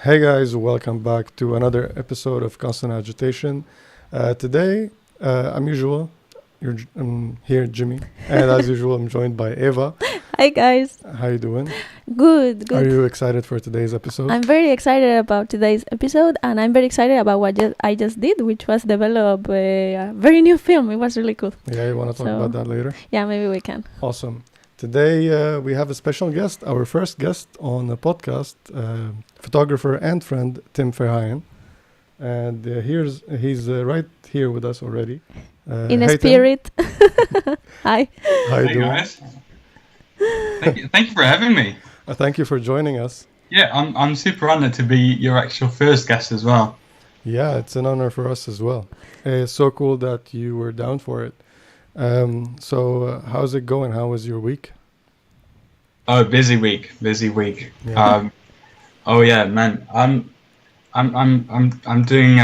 Hey guys, welcome back to another episode of Constant Agitation. Today, I'm usual. I'm here, Jimmy, and as usual, I'm joined by Eva. Hi guys. How you doing? Good. Are you excited for today's episode? I'm very excited about today's episode, and I'm very excited about what I just did, which was develop a very new film. It was really cool. Yeah, you want to talk about that later? Yeah, maybe we can. Awesome. Today, we have a special guest, our first guest on the podcast, photographer and friend, Tim Verheijen. And he's right here with us already. In a spirit. Hi. How you Hey doing? guys. Thank you for having me. Thank you for joining us. Yeah, I'm super honored to be your actual first guest as well. Yeah, it's an honor for us as well. It's so cool that you were down for it. How's it going? How was your week? Oh, busy week. Yeah. Oh yeah, man. I'm doing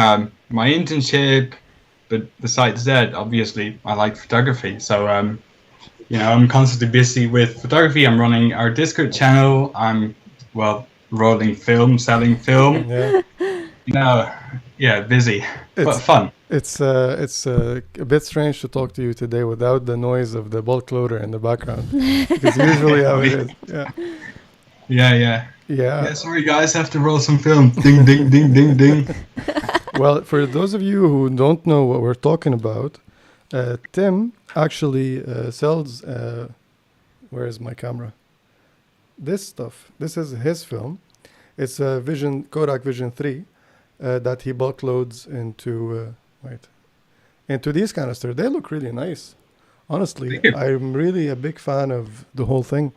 my internship, but besides that, obviously, I like photography. So I'm constantly busy with photography. I'm running our Discord channel. I'm rolling film, selling film. Yeah. Busy, but fun. It's a bit strange to talk to you today without the noise of the bulk loader in the background. Because usually how it is. Yeah. Yeah, sorry guys, have to roll some film. Ding, ding, ding, ding, ding. Well, for those of you who don't know what we're talking about, Tim actually sells, where is my camera? This stuff. This is his film. It's a Kodak Vision 3 that he bulk loads into these canisters. They look really nice. Honestly, I'm really a big fan of the whole thing.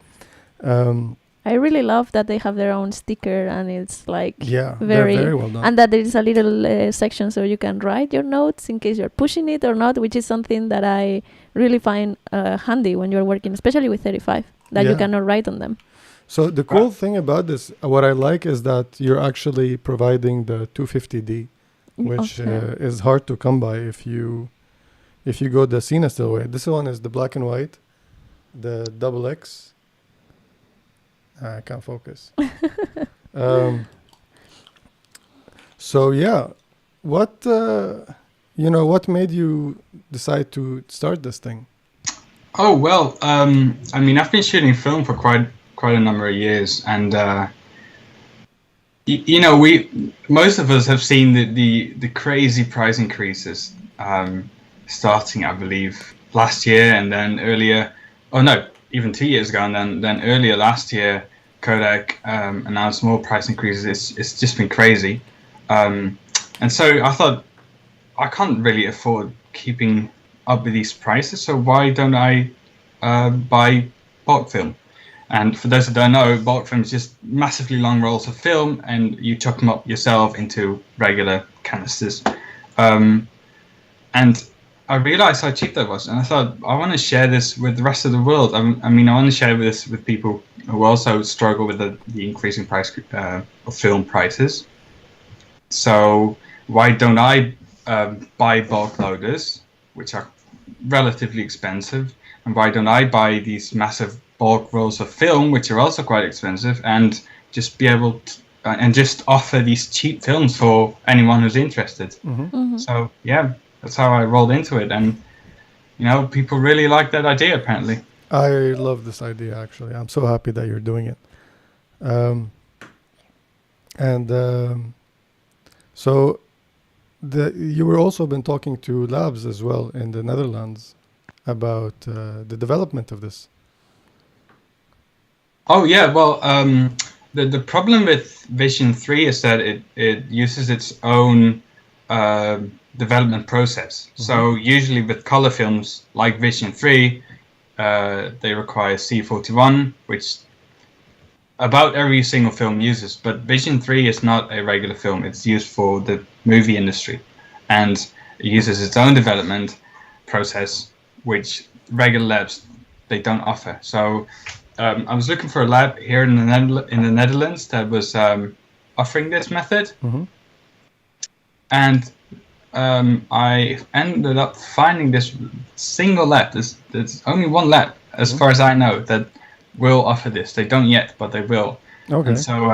I really love that they have their own sticker, and it's like they're very well done. And that there is a little section so you can write your notes in case you're pushing it or not, which is something that I really find handy when you're working, especially with 35, that you cannot write on them. So the cool thing about this, what I like, is that you're actually providing the 250D, which is hard to come by if you go the zine still way. This one is the black and white, the XX. I can't focus. What made you decide to start this thing? Oh well, I've been shooting film for quite a number of years, and most of us have seen the crazy price increases starting, I believe, last year, and then earlier. Oh no, even 2 years ago, and then earlier last year, Kodak announced more price increases. It's just been crazy, and so I thought I can't really afford keeping up with these prices. So why don't I buy bulk film? And for those who don't know, bulk film is just massively long rolls of film, and you chuck them up yourself into regular canisters. And I realized how cheap that was, and I thought I want to share this with the rest of the world. I want to share this with people who also struggle with the increasing price of film prices. So why don't I buy bulk loaders, which are relatively expensive, and why don't I buy these massive bulk rolls of film, which are also quite expensive, and just be able to and just offer these cheap films for anyone who's interested. Mm-hmm. Mm-hmm. So yeah. That's how I rolled into it, and people really like that idea. Apparently, I love this idea. Actually, I'm so happy that you're doing it. You were also been talking to labs as well in the Netherlands about the development of this. Oh yeah, well, the problem with Vision 3 is that it uses its own development process. Mm-hmm. So usually with color films like Vision 3, they require C41, which about every single film uses. But Vision 3 is not a regular film. It's used for the movie industry, and it uses its own development process, which regular labs, they don't offer. So I was looking for a lab here in the Netherlands that was offering this method. Mm-hmm. And I ended up finding this single lab. There's only one lab, as far as I know, that will offer this. They don't yet, but they will. Okay. And so,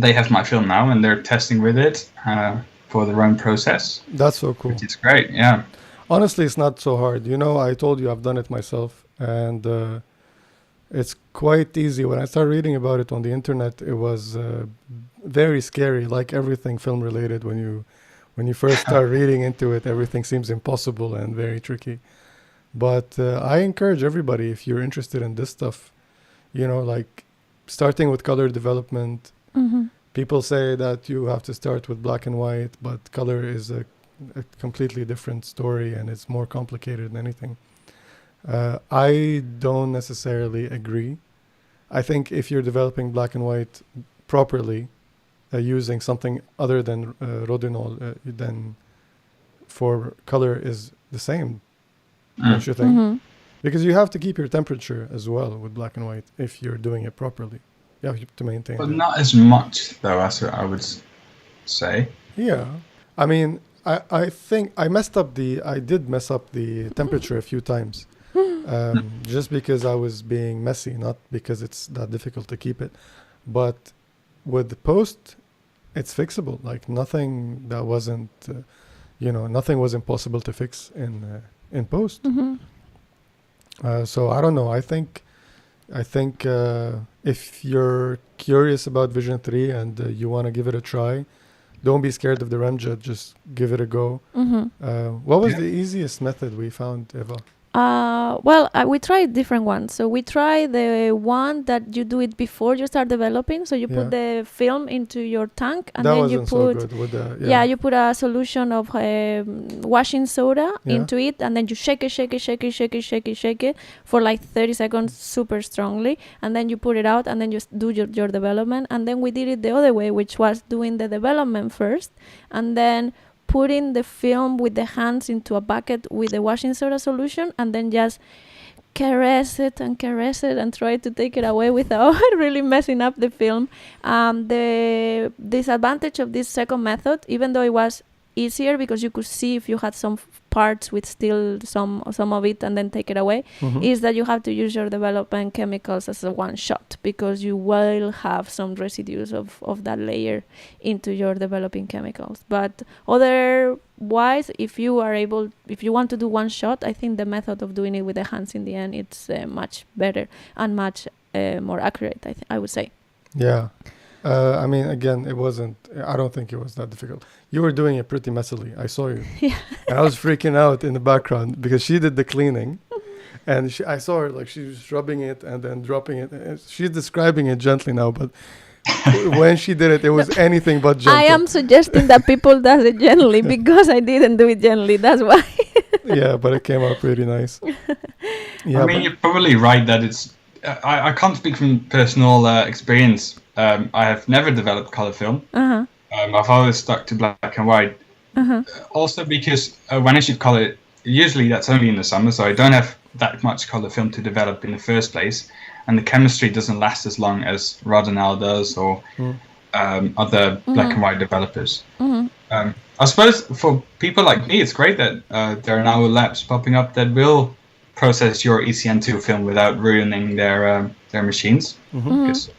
they have my film now, and they're testing with it for their own process. That's so cool. Which is great, yeah. Honestly, it's not so hard. You know, I told you I've done it myself, and it's quite easy. When I started reading about it on the internet, it was very scary, like everything film related. When you first start reading into it, everything seems impossible and very tricky. But I encourage everybody, if you're interested in this stuff, you know, like starting with color development. Mm-hmm. People say that you have to start with black and white, but color is a completely different story and it's more complicated than anything. I don't necessarily agree. I think if you're developing black and white properly, using something other than Rodinol, then for color is the same, don't you think? Mm-hmm. Because you have to keep your temperature as well with black and white if you're doing it properly. You have to maintain But it. not as much, though, as I would say. Yeah. I mean, I think I did mess up the temperature a few times. Just because I was being messy, not because it's that difficult to keep it. But with the post, it's fixable. Like nothing that wasn't, nothing was impossible to fix in post. Mm-hmm. So I don't know. I think if you're curious about Vision 3 and you want to give it a try, don't be scared of the ramjet. Just give it a go. Mm-hmm. What was the easiest method we found, Eva? We tried different ones. So we tried the one that you do it before you start developing. So you put the film into your tank, and that then you wasn't put so good with the, you put a solution of washing soda into it, and then you shake it for like 30 seconds super strongly, and then you put it out, and then you do your development. And then we did it the other way, which was doing the development first, and then putting the film with the hands into a bucket with the washing soda solution, and then just caress it and try to take it away without really messing up the film. The disadvantage of this second method, even though it was easier because you could see if you had some parts with still some of it and then take it away, is that you have to use your development chemicals as a one shot, because you will have some residues of that layer into your developing chemicals. But otherwise, if you want to do one shot, I think the method of doing it with the hands in the end, it's much better and much more accurate, I would say. Yeah. I mean, again, I don't think it was that difficult. You were doing it pretty messily. I saw you. Yeah. And I was freaking out in the background because she did the cleaning. And I saw her, like, she was rubbing it and then dropping it. She's describing it gently now, but when she did it, it was anything but gentle. I am suggesting that people does it gently because I didn't do it gently. That's why. Yeah, but it came out pretty nice. Yeah, I mean, you're probably right that it's... I can't speak from personal experience. I have never developed color film. Uh-huh. I've always stuck to black and white. Uh-huh. Also because when I shoot color, usually that's only in the summer, so I don't have that much color film to develop in the first place. And the chemistry doesn't last as long as Rodinal does or other black and white developers. I suppose for people like me, it's great that there are now labs popping up that will process your ECN2 film without ruining their machines. Because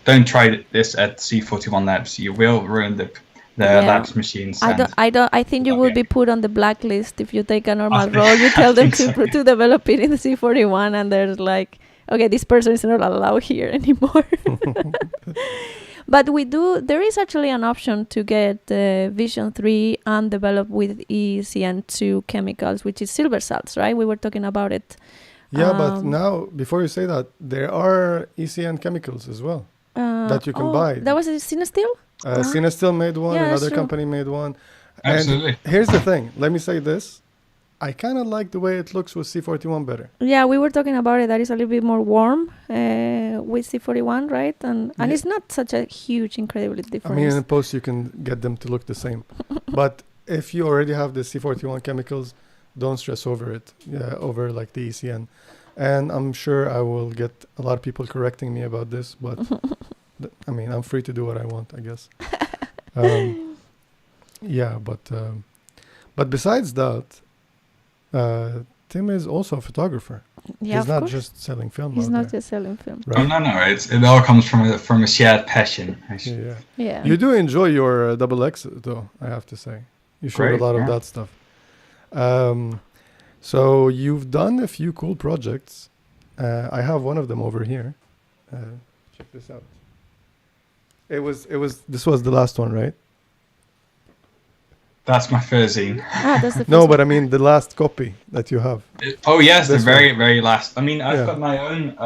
don't try this at C41 Labs. You will ruin the labs machines. I think you will be put on the blacklist if you take a normal role. You tell them to develop it in the C41, and there's like, okay, this person is not allowed here anymore. But there is actually an option to get Vision 3 and develop with ECN2 chemicals, which is silver salts, right? We were talking about it. Yeah, but now, before you say that, there are ECN chemicals as well that you can buy. That was a Cinestill? Cinestill made one, Yeah, another company made one. Absolutely. And here's the thing. Let me say this. I kind of like the way it looks with C41 better. Yeah, we were talking about it. That is a little bit more warm with C41, right? And it's not such a huge, incredibly difference. I mean, in post, you can get them to look the same. But if you already have the C41 chemicals, don't stress over it, over like the ECN. And I'm sure I will get a lot of people correcting me about this, but I mean, I'm free to do what I want, I guess. But besides that, Tim is also a photographer. Yeah, He's of not course. just selling film. He's out not there. just selling film. Oh, no, it all comes from a shared passion. Yeah. Yeah. You do enjoy your double X, though, I have to say. You showed Great, a lot of yeah. that stuff. So you've done a few cool projects. I have one of them over here. Check this out. This was the last one, right? That's my first zine. That's the No, first but I one. mean the last copy that you have. Oh yes, This the very last. I mean, I've Yeah. got my own.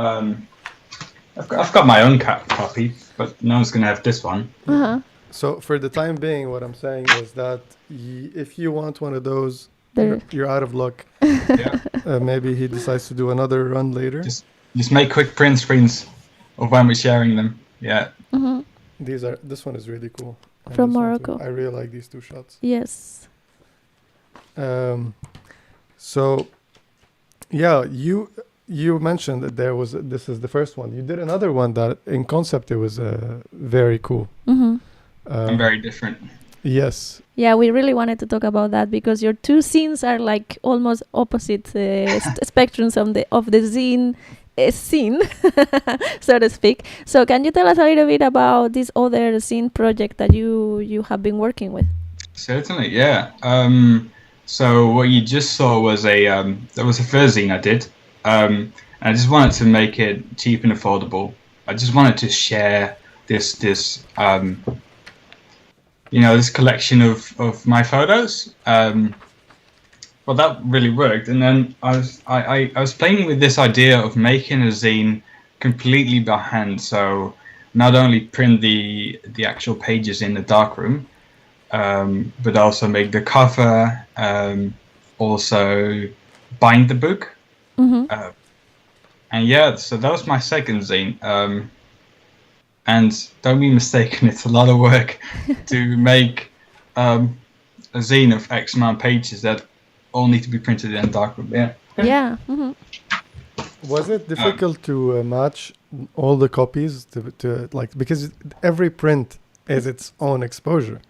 I've got my own copy, but no one's gonna have this one. Uh-huh. So for the time being, what I'm saying is that if you want one of those, There. you're out of luck. Yeah. Maybe he decides to do another run later. Just make quick print screens of when we're sharing them. Yeah. Mm-hmm. This one is really cool. And From this one too. Morocco. I really like these two shots. Yes. So, yeah, you mentioned that this is the first one. You did another one that in concept it was very cool. Mm-hmm. And very different. Yes. Yeah, we really wanted to talk about that because your two scenes are like almost opposite spectrums of the zine scene, so to speak. So can you tell us a little bit about this other scene project that you have been working with? Certainly, yeah. So what you just saw was that was the first zine I did. And I just wanted to make it cheap and affordable. I just wanted to share this this collection of my photos. Well, that really worked. And then I was playing with this idea of making a zine completely by hand. So not only print the actual pages in the darkroom, but also make the cover, also bind the book. Mm-hmm. And yeah, so that was my second zine. And don't be mistaken, it's a lot of work to make a zine of X amount of pages that all need to be printed in darkroom. Yeah. Yeah. Mm-hmm. Was it difficult to match all the copies to like, because every print is its own exposure,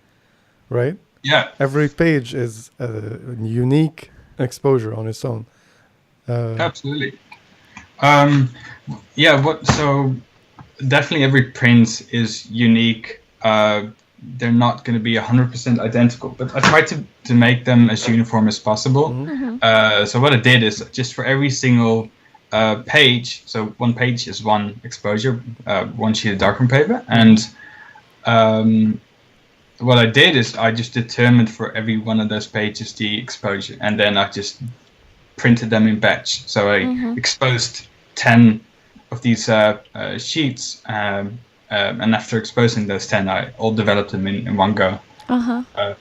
right? Yeah. Every page is a unique exposure on its own. Absolutely. So definitely every print is unique. They're not going to be 100% identical, but I tried to make them as uniform as possible. Mm-hmm. So what I did is just for every single page, so one page is one exposure, one sheet of darkroom paper, and what I did is I just determined for every one of those pages the exposure, and then I just printed them in batch. So I exposed 10 of these sheets, and after exposing those 10, I all developed them in one go.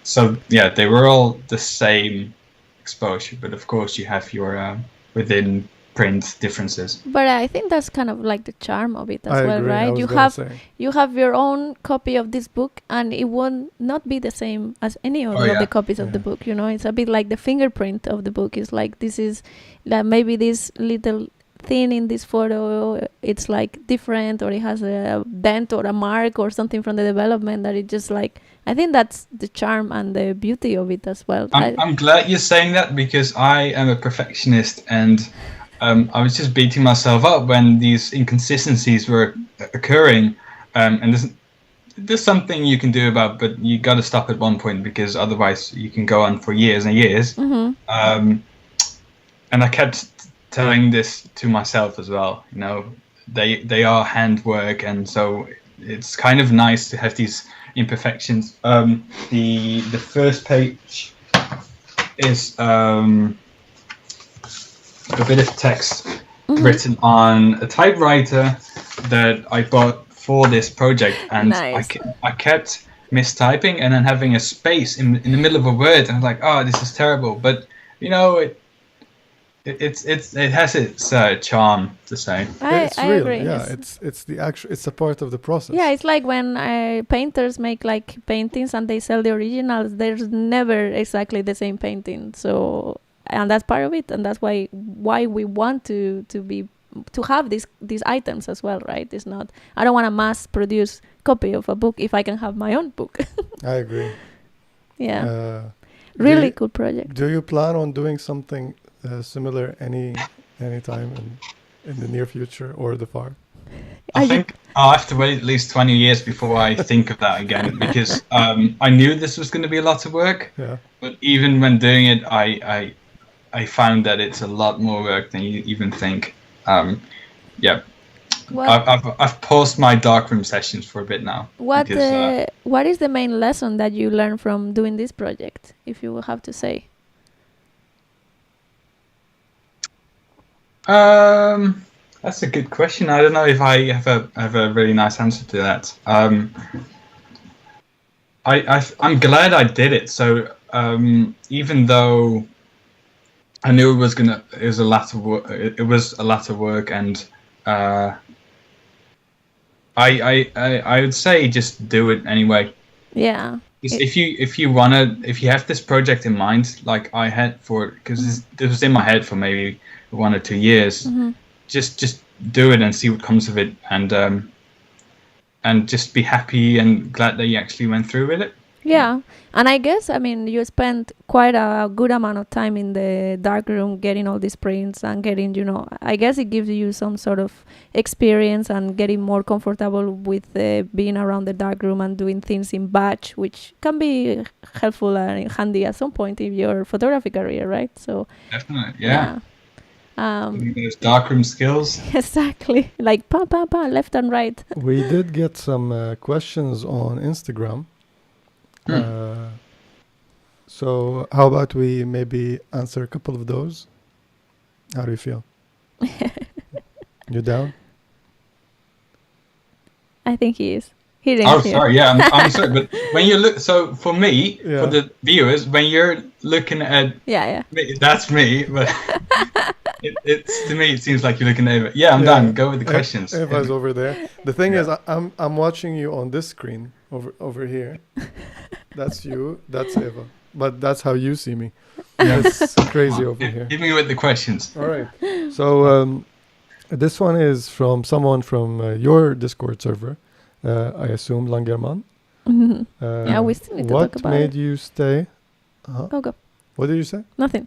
So yeah, they were all the same exposure, but of course you have your within print differences. But I think that's kind of like the charm of it as I well, agree. right? You have your own copy of this book, and it won't not be the same as any other of the copies of the book. You know, it's a bit like the fingerprint of the book. It's like this is like maybe this little thing in this photo, it's like different, or it has a dent or a mark or something from the development that it just like. I think that's the charm and the beauty of it as well. I'm glad you're saying that, because I am a perfectionist, and I was just beating myself up when these inconsistencies were occurring, and there's something you can do about, but you got to stop at one point, because otherwise you can go on for years and years. And I kept telling this to myself as well. You know, they are handwork, and so it's kind of nice to have these imperfections. The first page is a bit of text written on a typewriter that I bought for this project, and nice. I kept mistyping and then having a space in the middle of a word, and I'm like, oh, this is terrible. But you know, it has its charm, to say. I real, agree. yeah. It's a part of the process. Yeah, it's like when painters make like paintings and they sell the originals. There's never exactly the same painting. So, and that's part of it, and that's why we want to have these items as well, right? It's not. I don't want a mass produce copy of a book if I can have my own book. I agree. Yeah. Really cool project. Do you plan on doing something similar any time in the near future or the far? I think I'll have to wait at least 20 years before I think of that again, because I knew this was going to be a lot of work. Yeah. But even when doing it, I found that it's a lot more work than you even think. Yeah. I've paused my darkroom sessions for a bit now. What is the main lesson that you learned from doing this project, if you will have to say? That's a good question. I don't know if I have a really nice answer to that. I'm glad I did it. So even though I knew it was a lot of work. It was a lot of work, and I would say just do it anyway. Yeah. If you have this project in mind, like I had because this was in my head for maybe 1 or 2 years. Mm-hmm. Just do it and see what comes of it, and just be happy and glad that you actually went through with it. Yeah, and I guess, I mean, you spent quite a good amount of time in the dark room getting all these prints and getting, I guess it gives you some sort of experience and getting more comfortable with being around the dark room and doing things in batch, which can be helpful and handy at some point in your photography career, right? So definitely, yeah. Those darkroom skills. Exactly, like pa, left and right. We did get some questions on Instagram. So how about we maybe answer a couple of those? How do you feel? You down? I think he is. He didn't hear. Sorry. Yeah, I'm sorry. But when you look, so for me, for the viewers, when you're looking at me, that's me. But it's to me, it seems like you're looking at Eva. Yeah, I'm done. Go with the questions. Eva's over there. The thing is, I'm watching you on this screen over here. That's you. That's Eva. But that's how you see me. It's crazy over here. Hit me with the questions. All right. So this one is from someone from your Discord server. I assume Langerman. Mm-hmm. We still need to talk about it. What made you stay? Go. What did you say? Nothing.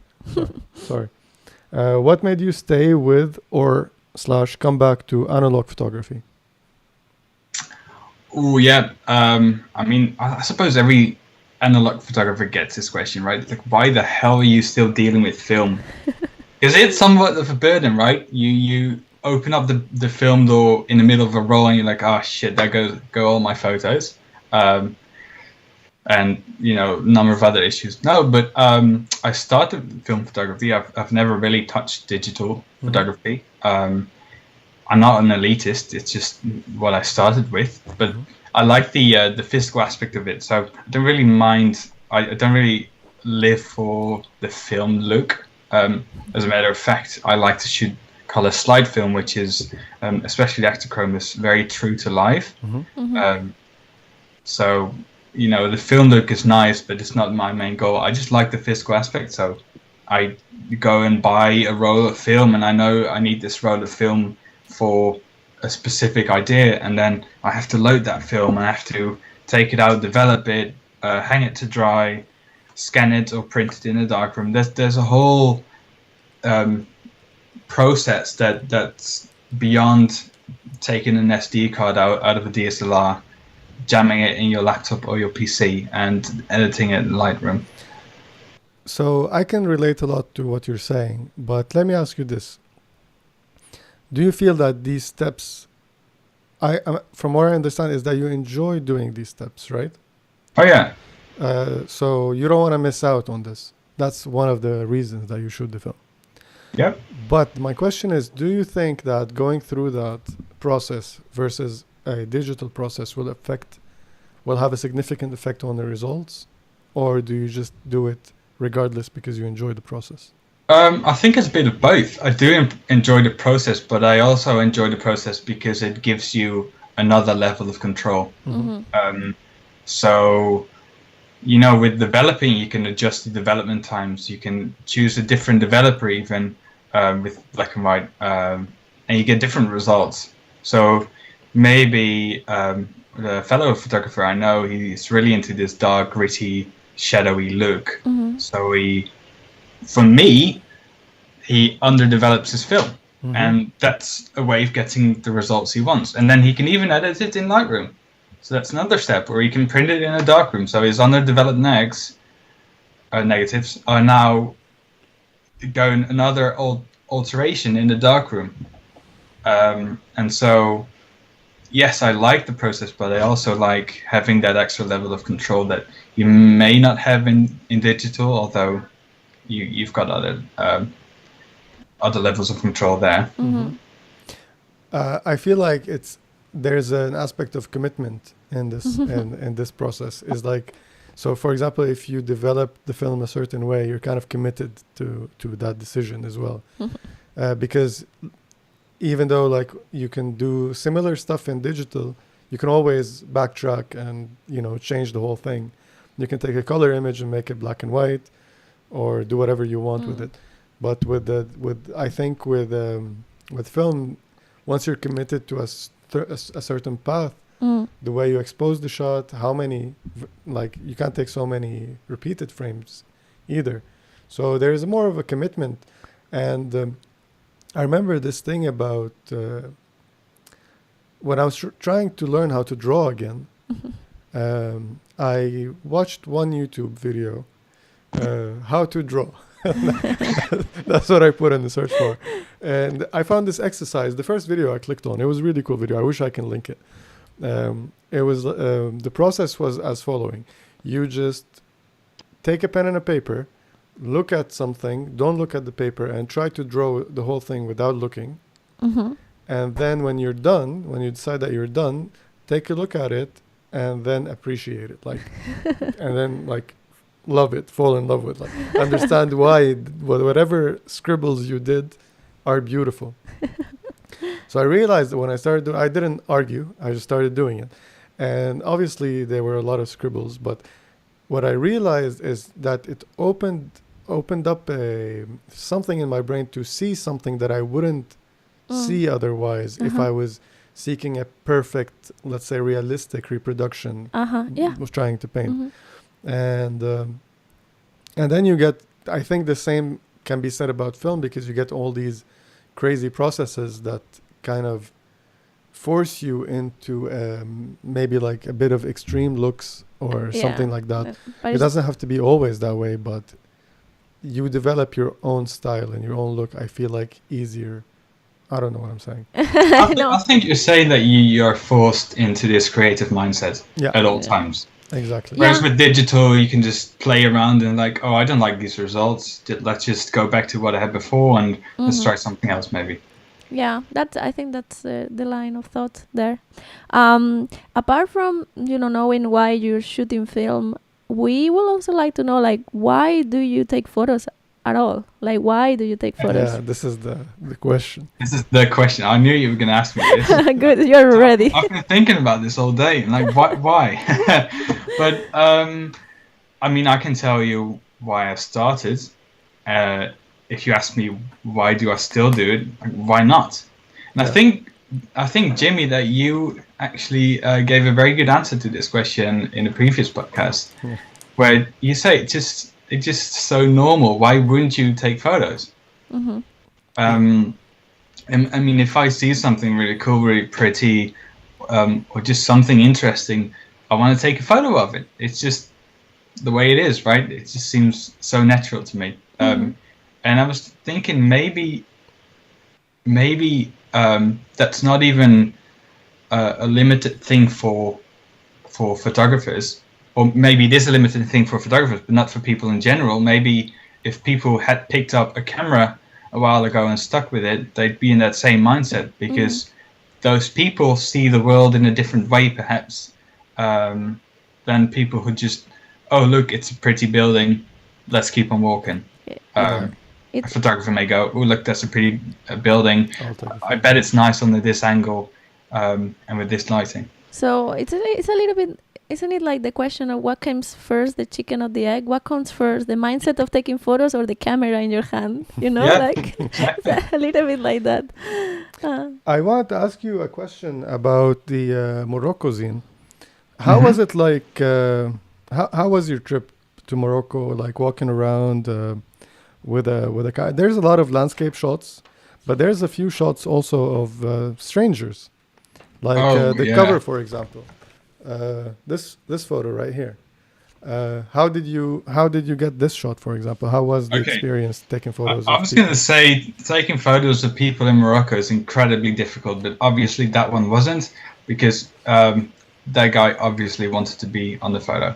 Sorry. What made you stay with or / come back to analog photography? Oh yeah. I mean, I suppose every analog photographer gets this question, right? It's like, why the hell are you still dealing with film? Because it's somewhat of a burden, right? You open up the film door in the middle of a roll and you're like, oh shit, there go all my photos. And a number of other issues. No, but I started film photography. I've never really touched digital photography. I'm not an elitist. It's just what I started with. But I like the physical aspect of it. So I don't really mind. I don't really live for the film look. As a matter of fact, I like to shoot color slide film, which is especially Actochrome is very true to life. So the film look is nice, but it's not my main goal. I just like the physical aspect. So I go and buy a roll of film, and I know I need this roll of film for a specific idea, and then I have to load that film, and I have to take it out, develop it, hang it to dry, scan it or print it in a darkroom. There's a whole process that's beyond taking an SD card out of a DSLR, jamming it in your laptop or your PC and editing it in Lightroom. So I can relate a lot to what you're saying, but let me ask you this. Do you feel that these steps, from what I understand, is that you enjoy doing these steps, right? Oh, yeah. So you don't want to miss out on this. That's one of the reasons that you shoot the film. Yep. But my question is, do you think that going through that process versus a digital process will have a significant effect on the results? Or do you just do it regardless because you enjoy the process? I think it's a bit of both. I do enjoy the process, but I also enjoy the process because it gives you another level of control. So, with developing, you can adjust the development times. You can choose a different developer even with black and white, and you get different results. So maybe the fellow photographer I know, he's really into this dark, gritty, shadowy look. So for me, he underdevelops his film. And that's a way of getting the results he wants. And then he can even edit it in Lightroom. So that's another step, or he can print it in a darkroom. So his underdeveloped negatives are now going another alteration in the darkroom. And so, yes, I like the process, but I also like having that extra level of control that you may not have in digital, although you've got other levels of control there. I feel like there's an aspect of commitment in this in this process. Is like, so for example, if you develop the film a certain way, you're kind of committed to that decision as well, because even though like you can do similar stuff in digital, you can always backtrack and change the whole thing. You can take a color image and make it black and white, or do whatever you want with it. But I think with film, once you're committed to a certain path, the way you expose the shot, how many, like you can't take so many repeated frames either. So there is more of a commitment. And I remember this thing about when I was trying to learn how to draw again, I watched one YouTube video, how to draw. That's what I put in the search bar. And I found this exercise. The first video I clicked on, it was a really cool video. I wish I can link it. It was the process was as following. You just take a pen and a paper, look at something, don't look at the paper, and try to draw the whole thing without looking. And then when you're done, when you decide that you're done, take a look at it and then appreciate it. Like, and then like love it, fall in love with, like understand why whatever scribbles you did are beautiful. So I realized that when I started I didn't argue, I just started doing it. And obviously there were a lot of scribbles, but what I realized is that it opened up something in my brain to see something that I wouldn't see otherwise if I was seeking a perfect, let's say, realistic reproduction was trying to paint. And then you get, I think the same can be said about film, because you get all these crazy processes that kind of force you into maybe like a bit of extreme looks or something like that. It doesn't have to be always that way, but you develop your own style and your own look, I feel like, easier. I don't know what I'm saying. I think you're saying that you're forced into this creative mindset at all times. Exactly. Whereas with digital, you can just play around and like, oh, I don't like these results. Let's just go back to what I had before and let's try something else maybe. Yeah, I think that's the line of thought there. Apart from knowing why you're shooting film, we will also like to know, like, why do you take photos at all? Like, why do you take photos? Yeah, this is the question. This is the question. I knew you were going to ask me this. Good, you're ready. I've been thinking about this all day. Like, why? But I mean, I can tell you why I started. If you ask me why do I still do it, why not? And I think Jimmy, that you actually gave a very good answer to this question in the previous podcast, where you say it's just so normal. Why wouldn't you take photos? And I mean, if I see something really cool, really pretty, or just something interesting, I want to take a photo of it. It's just the way it is, right? It just seems so natural to me. And I was thinking maybe that's not even a limited thing for photographers, or maybe it is a limited thing for photographers, but not for people in general. Maybe if people had picked up a camera a while ago and stuck with it, they'd be in that same mindset, because those people see the world in a different way, perhaps, than people who just, oh, look, it's a pretty building, let's keep on walking. A photographer may go, oh, look, that's a pretty building. I bet it's nice on this angle and with this lighting. So it's a little bit, isn't it like the question of what comes first, the chicken or the egg? What comes first, the mindset of taking photos or the camera in your hand? Like it's a little bit like that. I want to ask you a question about the Morocco zine. How was it like? How was your trip to Morocco? Like walking around. with a there's a lot of landscape shots, but there's a few shots also of strangers, like the cover, for example. This photo right here. How did you get this shot, for example? How was the experience taking photos? I was going to say taking photos of people in Morocco is incredibly difficult, but obviously that one wasn't, because that guy obviously wanted to be on the photo.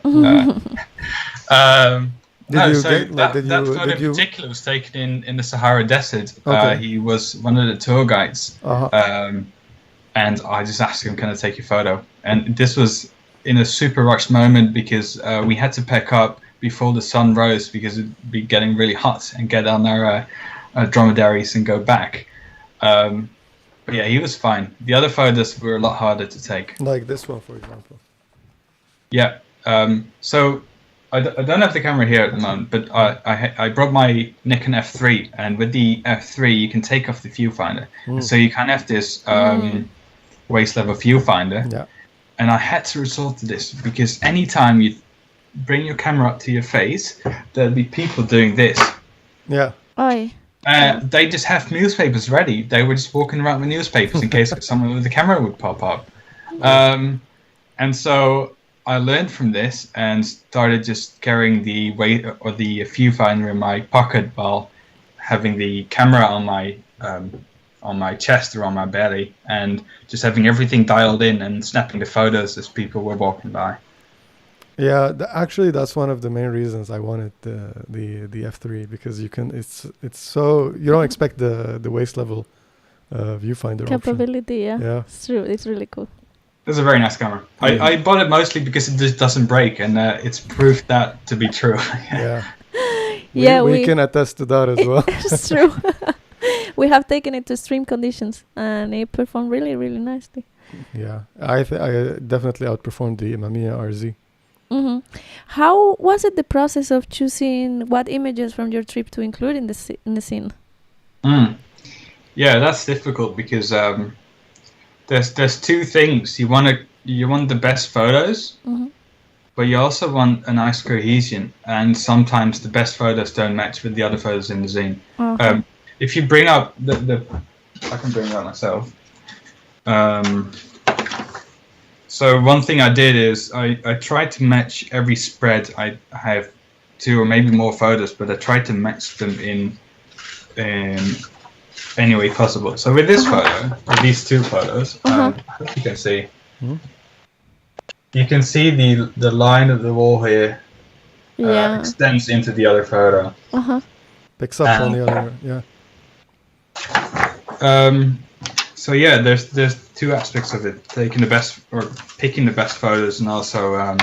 That photo in particular was taken in the Sahara Desert. He was one of the tour guides, and I just asked him, "Can I take your photo?" And this was in a super rushed moment because we had to pack up before the sun rose because it'd be getting really hot, and get on our dromedaries and go back. But yeah, he was fine. The other photos were a lot harder to take. Like this one, for example. Yeah. So I don't have the camera here at the moment, but I brought my Nikon F3, and with the F3 you can take off the viewfinder. So you can have this waist level viewfinder. Yeah. And I had to resort to this because anytime you bring your camera up to your face, there'll be people doing this. Yeah. They just have newspapers ready. They were just walking around with newspapers in case someone with a camera would pop up. And so I learned from this and started just carrying the weight or the viewfinder in my pocket while having the camera on my chest or on my belly, and just having everything dialed in and snapping the photos as people were walking by. Yeah, actually, that's one of the main reasons I wanted the F3, because you can. It's so you don't expect the waist level viewfinder capability. Option. Yeah, it's true. It's really cool. It's a very nice camera. I bought it mostly because it just doesn't break, and it's proved that to be true. Yeah. We can attest to that as well. It's true. We have taken it to extreme conditions, and it performed really, really nicely. Yeah, I definitely outperformed the Mamiya RZ. Mm-hmm. How was it the process of choosing what images from your trip to include in the zine? Yeah, that's difficult because there's two things. You want the best photos, but you also want a nice cohesion, and sometimes the best photos don't match with the other photos in the zine. If you bring up I can bring it up myself. So one thing I did is I tried to match every spread. I have 2 or maybe more photos, but I tried to match them in any way possible. So with this photo, with these 2 photos, I hope you can see. You can see the line of the wall here extends into the other photo. Picks up on the other, yeah. So yeah, there's 2 aspects of it: taking the best or picking the best photos, and also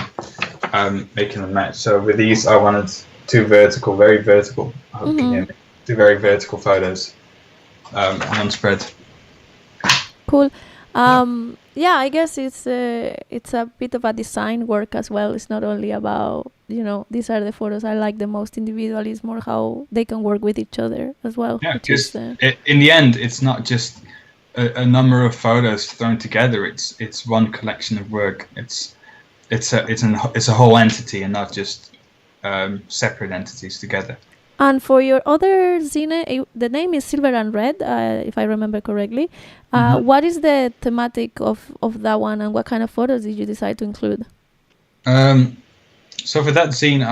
making them match. So with these, I wanted 2 very vertical. I hope you can hear me. 2 very vertical photos, one spread. Cool. Yeah, I guess it's a bit of a design work as well. It's not only about, these are the photos I like the most individually. It's more how they can work with each other as well. Yeah, because in the end, it's not just a number of photos thrown together. It's one collection of work. It's a whole entity, and not just separate entities together. And for your other zine, the name is Silver and Red, if I remember correctly. What is the thematic of that one, and what kind of photos did you decide to include? So for that zine,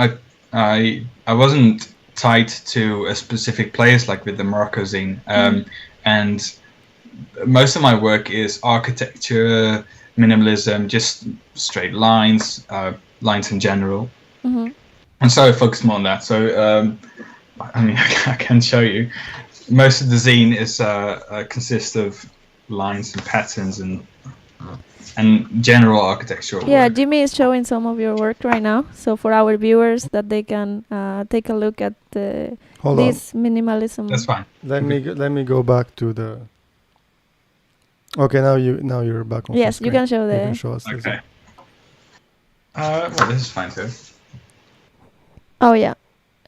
I wasn't tied to a specific place like with the Morocco zine, and most of my work is architecture, minimalism, just straight lines, lines in general. And so I focused more on that. So I can show you. Most of the zine is consists of lines and patterns and general architectural work. Jimmy is showing some of your work right now. So for our viewers, that they can take a look at this minimalism. That's fine. Let me go back to the. Okay, now you're back on. Yes, you can show the. You can show us. Okay. This is fine too. Oh yeah,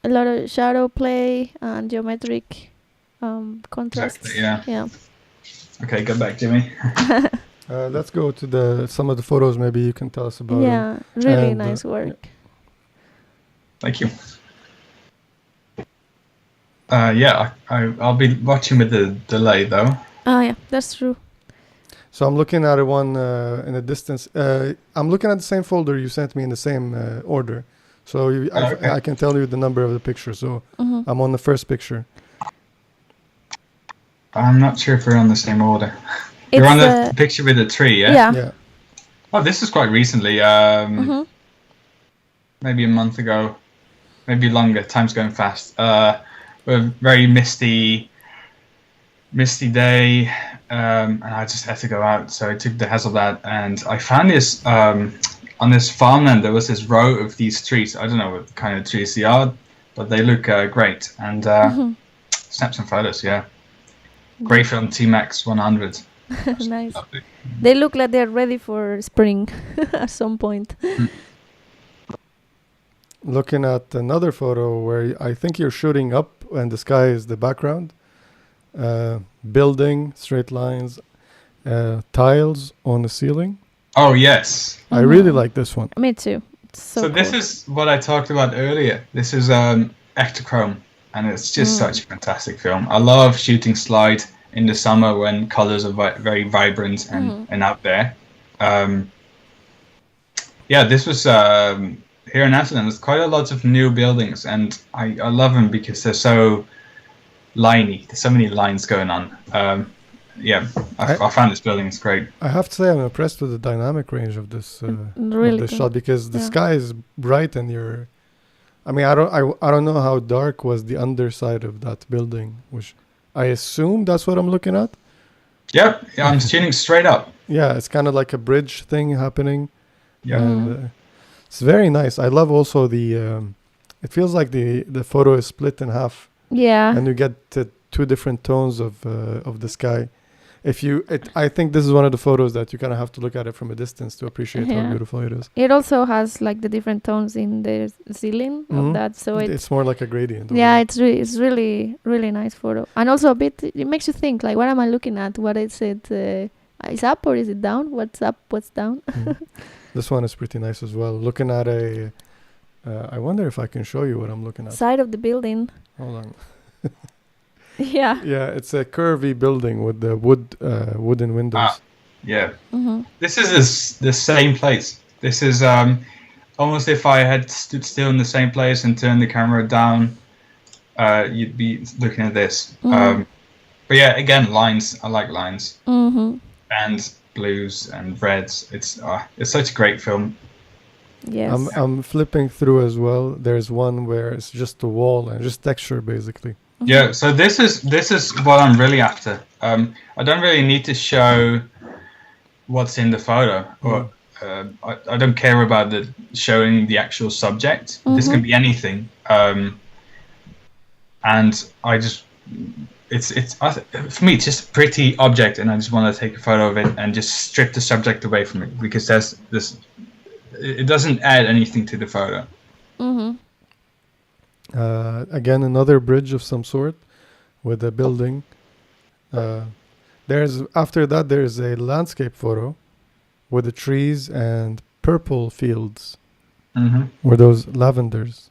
a lot of shadow play and geometric contrasts. Exactly, yeah. Okay, go back, Jimmy. Let's go to some of the photos. Maybe you can tell us about. Yeah, really nice work. Thank you. Yeah, I'll be watching with the delay though. Oh yeah, that's true. So I'm looking at one in a distance. I'm looking at the same folder you sent me in the same order. So Okay. I can tell you the number of the picture. So Mm-hmm. I'm on the first picture. I'm not sure if we're on the same order. It's You're on the picture with the tree, yeah? yeah. Yeah. Oh, this is quite recently. Mm-hmm. Maybe a month ago, maybe longer. Time's going fast. A very misty day, and I just had to go out, so I took the Hasselblad, and I found this on this farmland. There was this row of these trees. I don't know what kind of trees they are, but they look great. And snap some photos. Yeah, great film. T-Max 100. Nice. Lovely. They look like they're ready for spring at some point. Looking at another photo where I think you're shooting up and the sky is the background. Building, straight lines, tiles on the ceiling. Oh yes. I really like this one. Me too. It's so This cool. is what I talked about earlier. This is Ectochrome, and it's just such a fantastic film. I love shooting slide in the summer when colors are very vibrant and out there. Yeah, this was here in Amsterdam. There's quite a lot of new buildings, and I love them because they're so liney. There's so many lines going on. Yeah, I found this building is great. I have to say I'm impressed with the dynamic range of this Really of this good. shot because the Yeah. sky is bright and you're. I mean, I don't know how dark was the underside of that building, which I assume that's what I'm looking at. Yep, yeah, I'm shooting straight up. Yeah, it's kind of like a bridge thing happening. Yeah. And it's very nice. I love also the. It feels like the photo is split in half, Yeah. and you get two different tones of the sky. I think this is one of the photos that you kind of have to look at it from a distance to appreciate how Yeah. beautiful it is. It also has like the different tones in the ceiling Mhm. of that, so It's more like a gradient. yeah, it's really nice photo, and also a bit. It makes you think like, what am I looking at? What is it? Is up or is it down? What's up? What's down? This one is pretty nice as well. Looking at a, I wonder if I can show you what I'm looking at. Side of the building. Hold on. Yeah. Yeah, it's a curvy building with the wooden windows. Yeah. Mm-hmm. This is the same place. This is almost if I had stood still in the same place and turned the camera down, you'd be looking at this. But yeah, again, lines. I like lines and blues and reds. It's such a great film. Yes. I'm flipping through as well. There's one where it's just a wall and just texture basically. Yeah. So this is what I'm really after. I don't really need to show what's in the photo, or I don't care about showing the actual subject. This can be anything, and I just for me it's just a pretty object, and I just want to take a photo of it and just strip the subject away from it because it doesn't add anything to the photo. Again, another bridge of some sort with a building. After that there's a landscape photo with the trees and purple fields. Were those lavenders?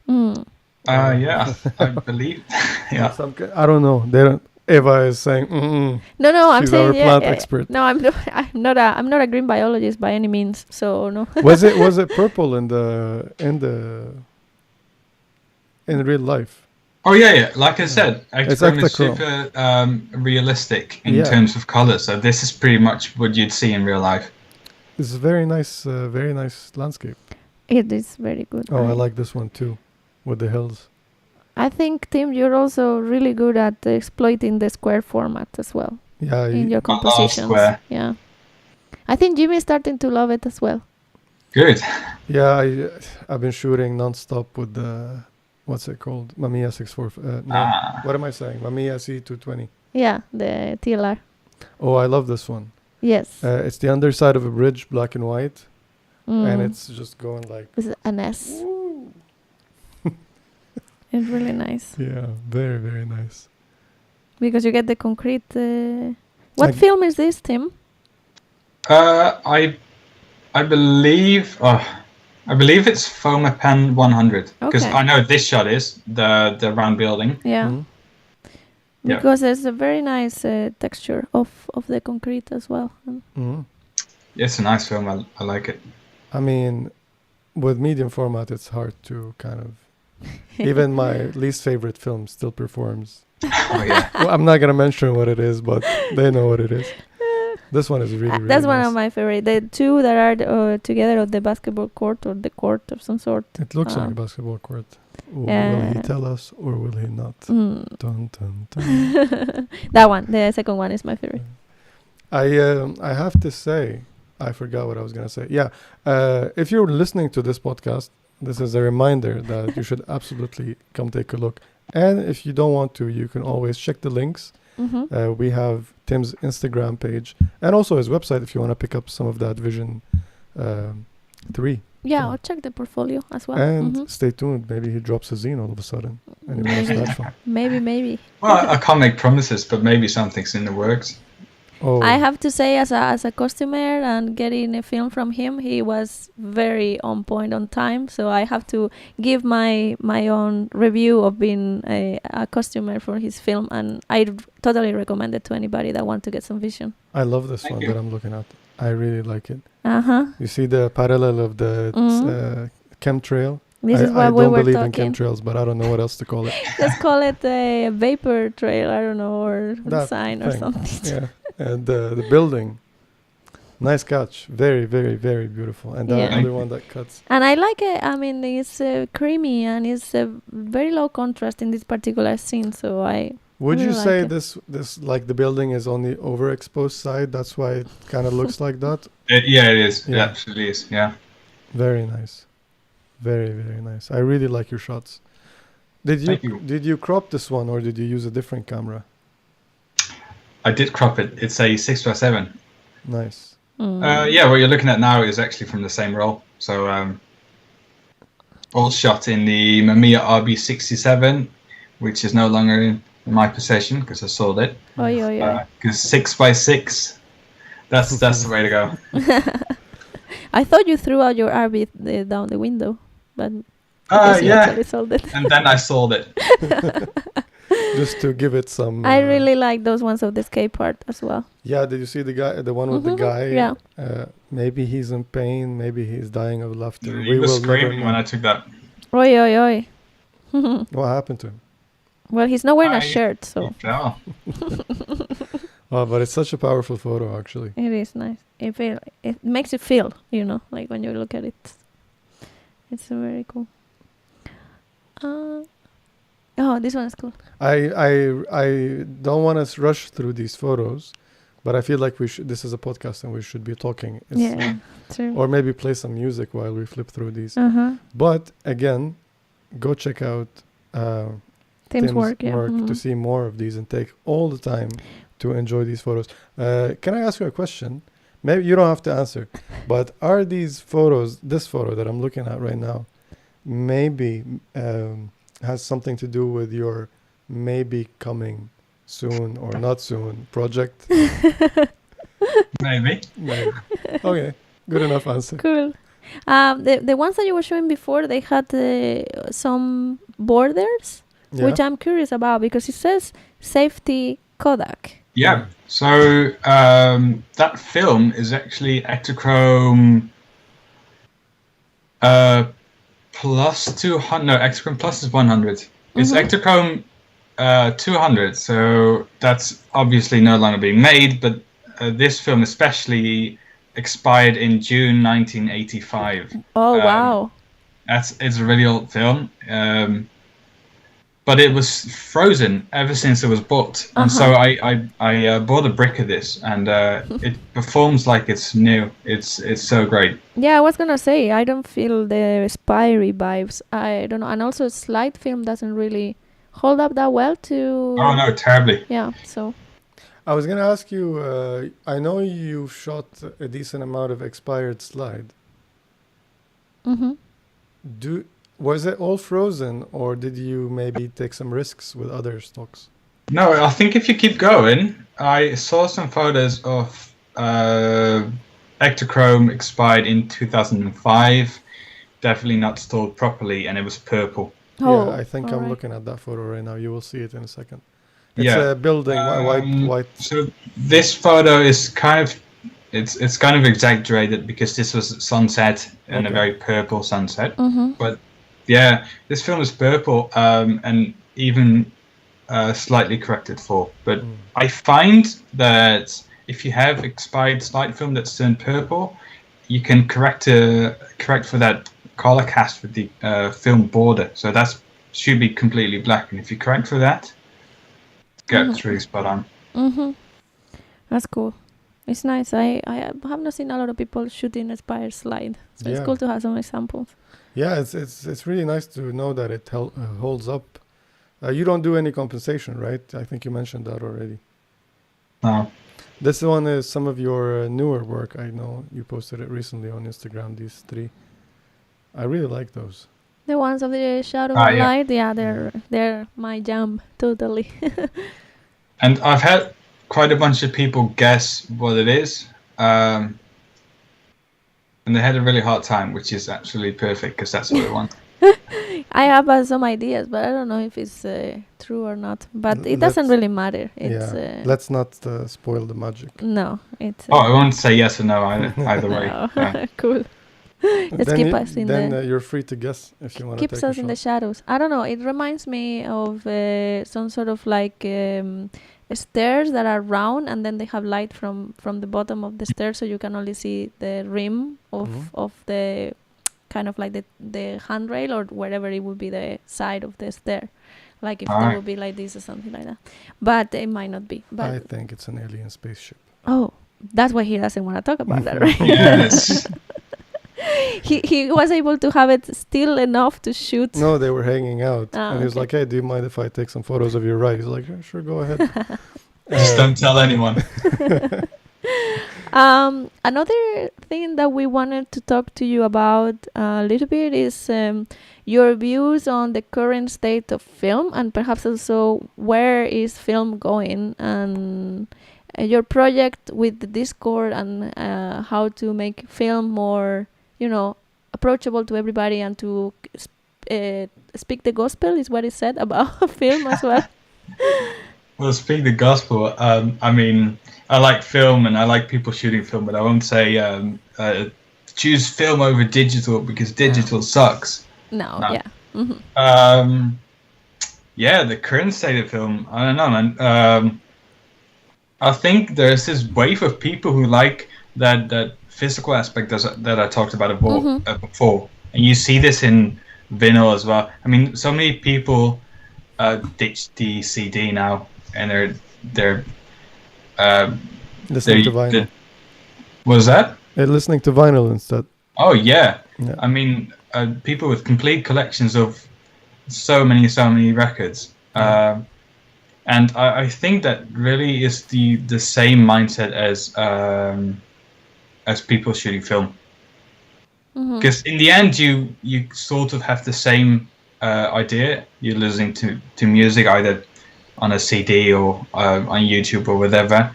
Yeah, I believe. Yeah. I don't know. They don't. Eva is saying, No, I'm she's saying our yeah, plant yeah. expert. No, I'm not a green biologist by any means. So no. Was it purple in real life? Oh yeah. Like I said, It's Ectochrome is Ectochrome. super realistic in terms of color. So this is pretty much what you'd see in real life. It's a very nice landscape. It is very good. Oh, I like this one too, with the hills. I think, Tim, you're also really good at exploiting the square format as well Yeah, in your I love compositions. square. Yeah, I think Jimmy is starting to love it as well. Good. yeah. I've been shooting nonstop with the what's it called? Mamiya 645. No, what am I saying? Mamiya C220. Yeah, the TLR. Oh, I love this one. Yes. It's the underside of a bridge, black and white, and Mm. it's just going like. It's an S. It's really nice Yeah, very very nice. because you get the concrete. What film is this, Tim? I believe. I believe it's Fomapan 100 because Okay. I know this shot is the round building. Yeah. Mhm. Yeah. Because there's a very nice texture of the concrete as well. Mhm. It's a nice film. I like it. I mean, with medium format, it's hard to kind of. Even my least favorite film still performs. Oh yeah. Well, I'm not gonna mention what it is, but they know what it is. This one is really, really That's one nice. of my favorite. The two that are together on the basketball court or the court of some sort. It looks like a Um, basketball court. Will he tell us or will he not? Mm. Dun, dun, dun. That one, the second one, is my favorite. I have to say, I forgot what I was gonna say. Yeah, if you're listening to this podcast, this is a reminder that you should absolutely come take a look. And if you don't want to, you can always check the links. Mm-hmm. We have Tim's Instagram page and also his website if you want to pick up some of that Vision 3. Yeah, I'll check the portfolio as well. And Mhm. stay tuned. Maybe he drops a zine all of a sudden. And it was that fun. Maybe. Well, I can't make promises, but maybe something's in the works. Oh, I have to say, as a customer and getting a film from him, he was very on point on time. So I have to give my own review of being a customer for his film, and I totally recommend it to anybody that want to get some vision. I love this Thank one you. that I'm looking at. I really like it. Uh-huh. You see the parallel of the Mhm. chemtrail? This I is what we don't were believe in talking. chemtrails, but I don't know what else to call it. Let's call it a vapor trail, I don't know, or That sign or thing. something. Yeah, and the building. Nice catch. Very, very, very beautiful. And the Yeah. other one that cuts. And I like it. I mean, it's creamy and it's very low contrast in this particular scene. So I Would you really like say it. this like the building is on the overexposed side? That's why it kind of looks like that. Yeah, it is. Yeah. It absolutely is. Yeah. Very nice. Very, very nice. I really like your shots. Thank you. Did you crop this one or did you use a different camera? I did crop it. It's a 6x7. Nice. Yeah, what you're looking at now is actually from the same roll. So all shot in the Mamiya RB67, which is no longer in my possession because I sold it. Oi, oi, oi. Because 6x6, that's the way to go. I thought you threw out your RV down the window, but I guess you Yeah, actually sold it. and then I sold it. Just to give it some. I really like those ones of the skate part as well. Yeah, did you see the one with Mhm, the guy? yeah. Maybe he's in pain. Maybe he's dying of laughter. He was will never screaming when know. I took that. Oi, oi, oi. What happened to him? Well, he's not wearing a I- shirt, so Oh, Oh, but it's such a powerful photo, actually. it is nice. It makes you feel, like when you look at it. It's very cool. Oh, this one is cool. I don't want to rush through these photos, but I feel like this is a podcast and we should be talking. Yeah, true. Or maybe play some music while we flip through these. Uh-huh. But again, go check out Tim's work, yeah. to Mhm. see more of these and take all the time to enjoy these photos. Can I ask you a question? Maybe you don't have to answer, but are these photos, this photo that I'm looking at right now, maybe has something to do with your maybe coming soon or not soon project? maybe. Maybe. Okay, good enough answer. Cool. The ones that you were showing before, they had some borders, Yeah. which I'm curious about because it says safety Kodak. Yeah. So that film is actually Ektachrome plus 200. No, Ektachrome plus is 100. It's Mhm. Ektachrome 200. So that's obviously no longer being made, but this film especially expired in June 1985. Oh, Um, wow. It's a really old film. But it was frozen ever since it was bought, and so I bought a brick of this, and it performs like it's new. It's so great. Yeah, I was gonna say, I don't feel the Spirey vibes. I don't know. And also, slide film doesn't really hold up that well to... Oh no, terribly. Yeah, so... I was gonna ask you. I know you shot a decent amount of expired slide. Mm-hmm. Was it all frozen, or did you maybe take some risks with other stocks? No, I think if you keep going, I saw some photos of Ektachrome expired in 2005, definitely not stored properly, and it was purple. Oh, Yeah, I think I'm alright. looking at that photo right now. You will see it in a second. It's Yeah. a building, white. So this photo is kind of it's kind of exaggerated because this was sunset and a Okay. very purple sunset. Mm-hmm. But yeah, this film is purple and even slightly corrected for. But I find that if you have expired slide film that's turned purple, you can correct for that color cast with the film border. So that should be completely black, and if you correct for that, gets really spot on. Mm-hmm. That's cool. It's nice. I have not seen a lot of people shooting expired slide, so it's Yeah. cool to have some examples. Yeah, it's really nice to know that it holds up. You don't do any compensation, right? I think you mentioned that already. No. This one is some of your newer work. I know you posted it recently on Instagram. These 3, I really like those. The ones of the shadow Ah, and yeah. light, yeah, they're my jam totally. And I've had quite a bunch of people guess what it is, and they had a really hard time, which is absolutely perfect because that's what I want. I have some ideas, but I don't know if it's true or not. But it doesn't really matter. It's Let's not spoil the magic. no, it's Oh, I won't say yes or no either way. no. Yeah. Cool. Let's keep us in the you're free to guess if you want to take keeps us in the shadows. I don't know. It reminds me of some sort of like stairs that are round, and then they have light from the bottom of the stairs, so you can only see the rim of the kind of like the handrail or wherever it would be the side of the stair. Like if there would be like this or something like that. But it might not be. But I think it's an alien spaceship. oh, that's why he doesn't want to talk about that, right? Yes. He was able to have it still enough to shoot. No, they were hanging out, and he was okay. like, "Hey, do you mind if I take some photos of your ride?" He's like, "Yeah, "Sure, go ahead." Just don't tell anyone. Another thing that we wanted to talk to you about a little bit is your views on the current state of film, and perhaps also where is film going, and your project with the Discord, and how to make film more, approachable to everybody, and to speak the gospel is what is said about film as well. Well, speak the gospel. I mean, I like film and I like people shooting film, but I won't say choose film over digital because digital sucks. No, No. yeah. Mm-hmm. Yeah, the current state of film, I don't know, man. I think there's this wave of people who like that physical aspect that I talked about before, and you see this in vinyl as well. I mean, so many people ditch the CD now, and they're listening to vinyl. What was that? They're listening to vinyl instead. Oh yeah. Yeah. I mean, people with complete collections of so many records. And I think that really is the same mindset as people shooting film. Because in the end, you sort of have the same idea. You're listening to music either on a CD or on YouTube or whatever,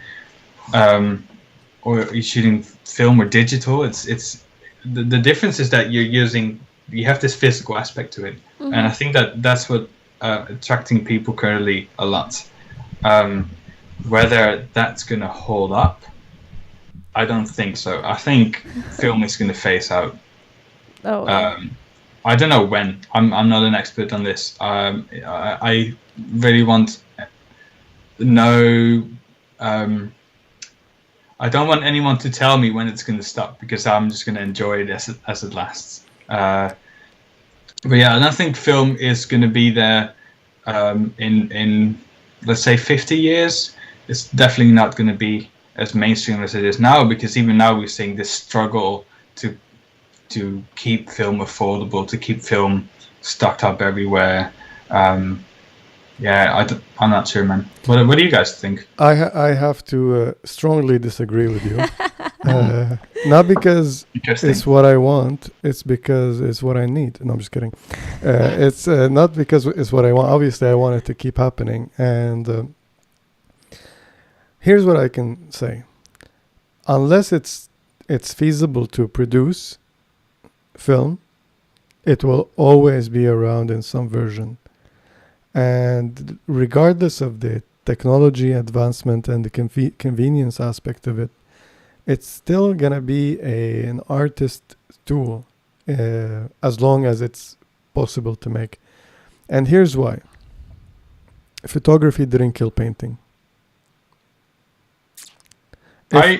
or you're shooting film or digital. It's the difference is that you have this physical aspect to it, and I think that's what attracting people currently a lot. Whether that's gonna hold up, I don't think so. I think film is gonna phase out. I don't know when. I'm not an expert on this. I really want no. I don't want anyone to tell me when it's going to stop because I'm just going to enjoy it as it lasts. But yeah, and I think film is going to be there in let's say 50 years. It's definitely not going to be as mainstream as it is now, because even now we're seeing this struggle to keep film affordable, to keep film stocked up everywhere. Yeah, I'm not sure, man. What do you guys think? I have to strongly disagree with you. Not because it's what I want, it's because it's what I need. No, I'm just kidding. It's not because it's what I want. Obviously, I want it to keep happening. And here's what I can say. Unless it's feasible to produce film It will always be around in some version. And regardless of the technology advancement and the convenience aspect of it, it's still going to be an artist tool as long as it's possible to make. And here's why. Photography didn't kill painting. I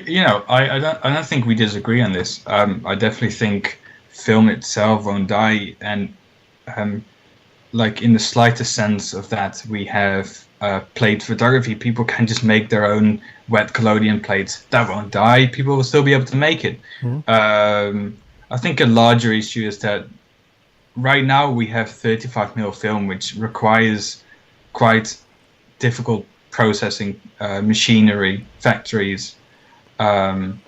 don't think we disagree on this. I definitely think film itself won't die, and like in the slightest sense of that, we have plate photography. People can just make their own wet collodion plates. That won't die. People will still be able to make it. I think a larger issue is that right now we have 35mm film, which requires quite difficult processing machinery, factories, and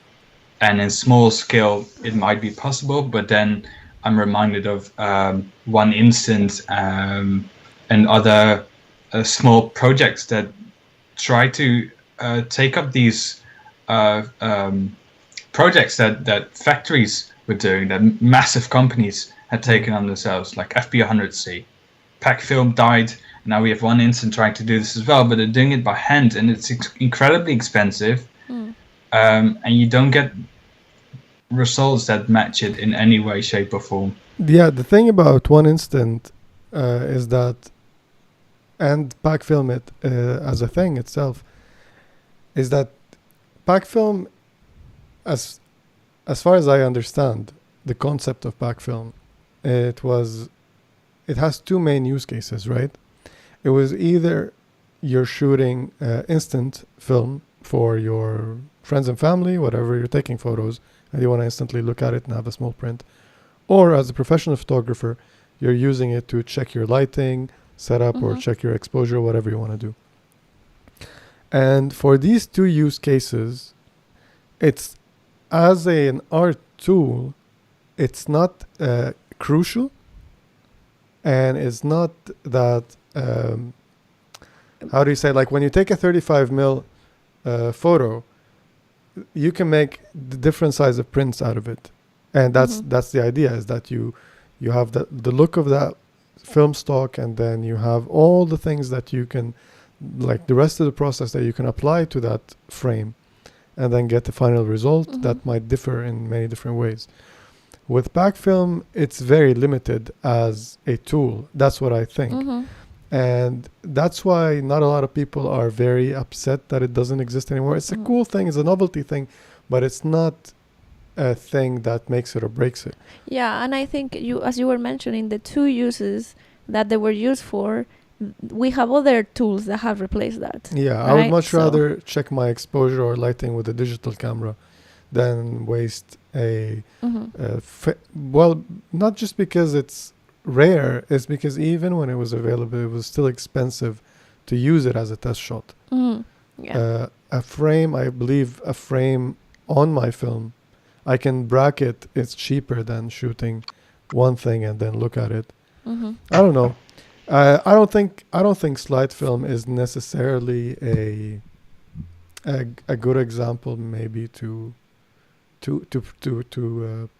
in small scale it might be possible, but then I'm reminded of One Instant and other small projects that try to take up these projects that factories were doing, that massive companies had taken on themselves, like FP100C. Pack Film died, and now we have One Instant trying to do this as well, but they're doing it by hand, and it's incredibly expensive, and you don't get results that match it in any way, shape, or form. Yeah, the thing about One Instant is that, and Pack Film it as a thing itself, is that Pack Film, as far as I understand the concept of Pack Film, it has two main use cases, right? It was either you're shooting instant film for your friends and family, whatever, you're taking photos and you want to instantly look at it and have a small print. Or as a professional photographer, you're using it to check your lighting, setup, or check your exposure, whatever you want to do. And for these two use cases, it's as an art tool, it's not crucial, and it's not that, how do you say, like when you take a 35mm photo, you can make the different size of prints out of it. And that's the idea, is that you have the look of that film stock, and then you have all the things that you can, like the rest of the process that you can apply to that frame, and then get the final result that might differ in many different ways. With Pack Film, it's very limited as a tool. That's what I think. And that's why not a lot of people are very upset that it doesn't exist anymore. It's a cool thing, it's a novelty thing, but it's not a thing that makes it or breaks it. Yeah, and I think as you were mentioning, the two uses that they were used for, we have other tools that have replaced that. Yeah, right? I would much rather check my exposure or lighting with a digital camera than waste well, not just because it's rare, it's because even when it was available, it was still expensive to use it as a test shot. A frame, I believe a frame on my film, I can bracket, it's cheaper than shooting one thing and then look at it. I don't know. I don't think slide film is necessarily a good example, maybe to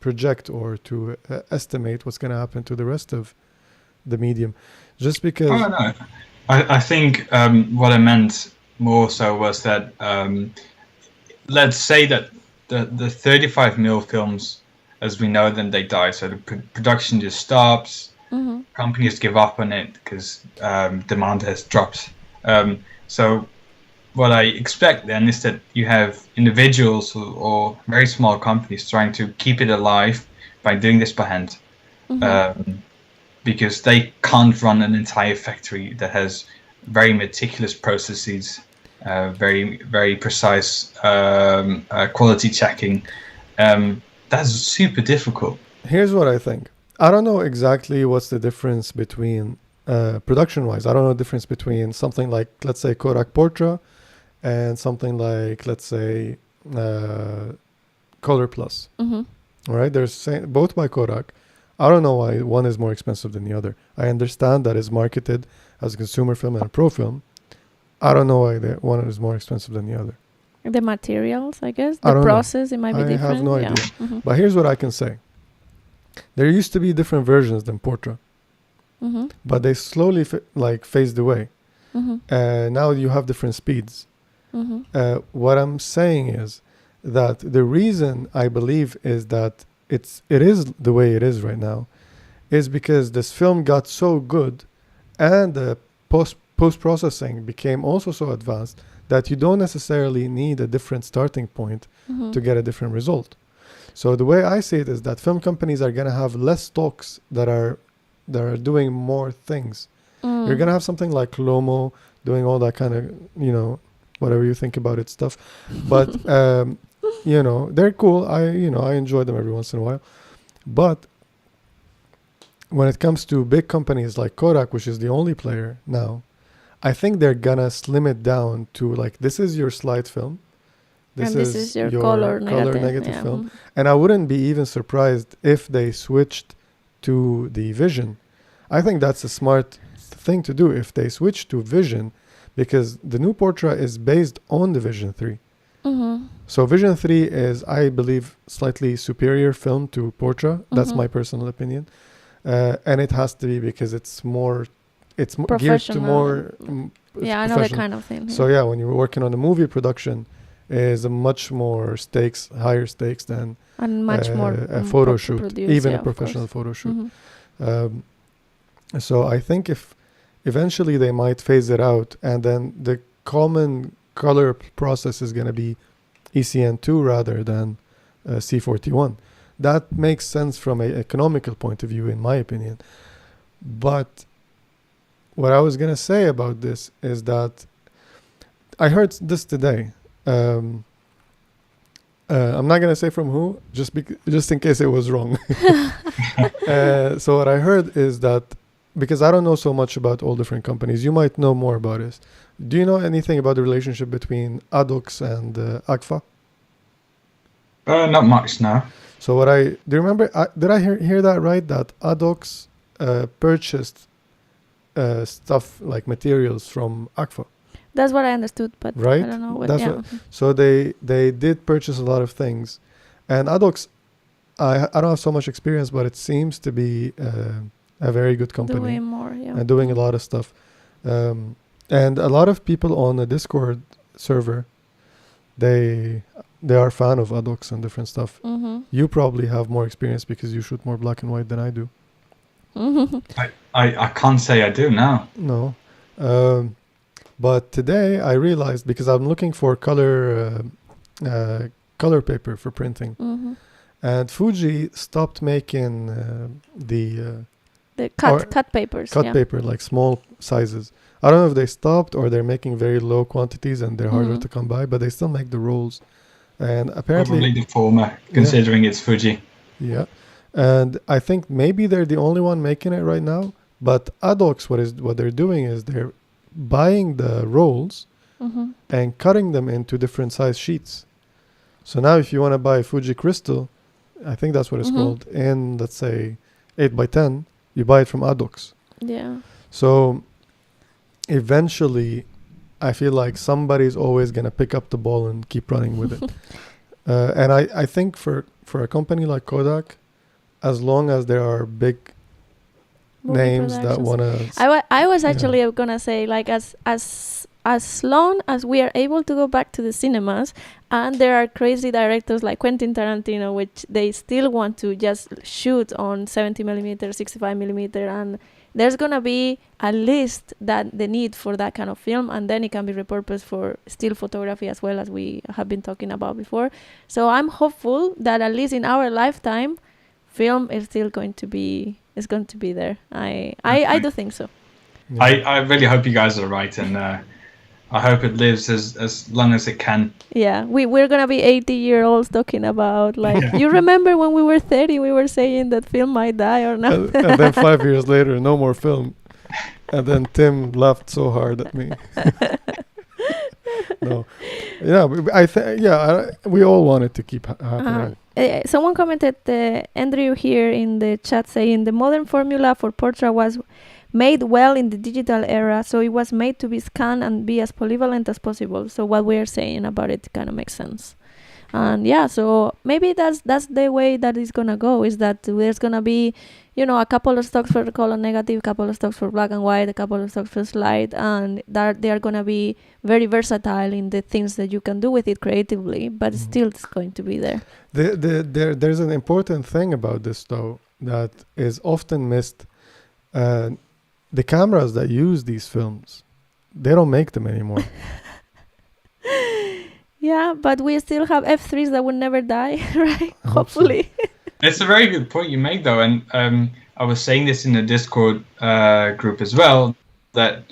project or to estimate what's going to happen to the rest of the medium, just because. Oh no, I think what I meant more so was that let's say that the 35mm films, as we know them, they die. So the production just stops. Companies give up on it because demand has dropped. So what I expect then is that you have individuals or very small companies trying to keep it alive by doing this by hand, because they can't run an entire factory that has very meticulous processes, very, very precise quality checking. That's super difficult. Here's what I think. I don't know exactly what's the difference between production-wise. I don't know the difference between something like, let's say, Kodak Portra and something like, let's say, Color Plus. All right, they're both by Kodak. I don't know why one is more expensive than the other. I understand that it's marketed as a consumer film and a pro film. I don't know why one is more expensive than the other. The materials, I guess. The process, it might be different. I have no idea. But here's what I can say. there used to be different versions than Portra, but they slowly phased away. Now you have different speeds. What I'm saying is that the reason I believe is that it is the way it is right now is because this film got so good and the post-processing became also so advanced that you don't necessarily need a different starting point to get a different result. So the way I see it is that film companies are going to have less stocks that are doing more things. You're going to have something like Lomo doing all that kind of, whatever you think about it stuff. But, they're cool. I enjoy them every once in a while. But when it comes to big companies like Kodak, which is the only player now, I think they're going to slim it down to like, this is your slide film. This is your color negative film. And I wouldn't be even surprised if they switched to the Vision. I think that's a smart thing to do if they switch to Vision, because the new Portra is based on the Vision 3. So Vision 3 is, I believe, slightly superior film to Portra. That's my personal opinion. And it has to be because it's geared to more I know that kind of thing. So when you're working on a movie production, is a much more higher stakes than and much more a photo shoot, produce, even a professional photo shoot. So I think if eventually they might phase it out, and then the common color process is going to be ECN2 rather than C41. That makes sense from an economical point of view, in my opinion. But what I was going to say about this is that I heard this today. I'm not going to say from who, just in case it was wrong. So what I heard is that, because I don't know so much about all different companies, you might know more about this. Do you know anything about the relationship between Adox and Agfa? Not much, no. So do you remember, did I hear that right? That Adox purchased stuff like materials from Agfa? That's what I understood, but right? I don't know what. So they did purchase a lot of things, and Adox, I don't have so much experience, but it seems to be a very good company, doing more, and doing a lot of stuff. And a lot of people on the Discord server, they are a fan of Adox and different stuff. You probably have more experience because you shoot more black and white than I do. I can't say I do now. No. But today I realized, because I'm looking for color paper for printing, and Fuji stopped making the cut papers. Cut paper, like small sizes. I don't know if they stopped or they're making very low quantities and they're harder to come by, but they still make the rolls. And apparently, probably the former, considering it's Fuji. Yeah, and I think maybe they're the only one making it right now. But Adox, what they're doing is they're buying the rolls and cutting them into different size sheets. So now if you want to buy Fuji Crystal, I think that's what it's called, in, let's say, 8x10, you buy it from Adox. Yeah. So eventually, I feel like somebody's always going to pick up the ball and keep running with it. And I think for a company like Kodak, as long as there are big names that want to... I was actually going to say, like, as long as we are able to go back to the cinemas, and there are crazy directors like Quentin Tarantino, which they still want to just shoot on 70mm, 65mm, and there's going to be at least that the need for that kind of film, and then it can be repurposed for still photography as well, as we have been talking about before. So I'm hopeful that at least in our lifetime, film is still going to be there. I do think so. Yeah. I really hope you guys are right, and I hope it lives as long as it can. Yeah, we're gonna be 80-year-olds talking about, like, you remember when we were 30, we were saying that film might die or not. And then 5 years later, no more film. And then Tim laughed so hard at me. No, we all want it to keep happening. Someone commented, Andrew here in the chat, saying the modern formula for Portra was made well in the digital era, so it was made to be scanned and be as polyvalent as possible. So what we are saying about it kind of makes sense. And so maybe that's the way that it's gonna go, is that there's gonna be, a couple of stocks for the color negative, a couple of stocks for black and white, a couple of stocks for slide, and that they are gonna be very versatile in the things that you can do with it creatively, but still it's going to be there. There's an important thing about this though that is often missed. The cameras that use these films, they don't make them anymore. Yeah, but we still have F3s that will never die, right? Hopefully. It's a very good point you make, though, and I was saying this in the Discord group as well, that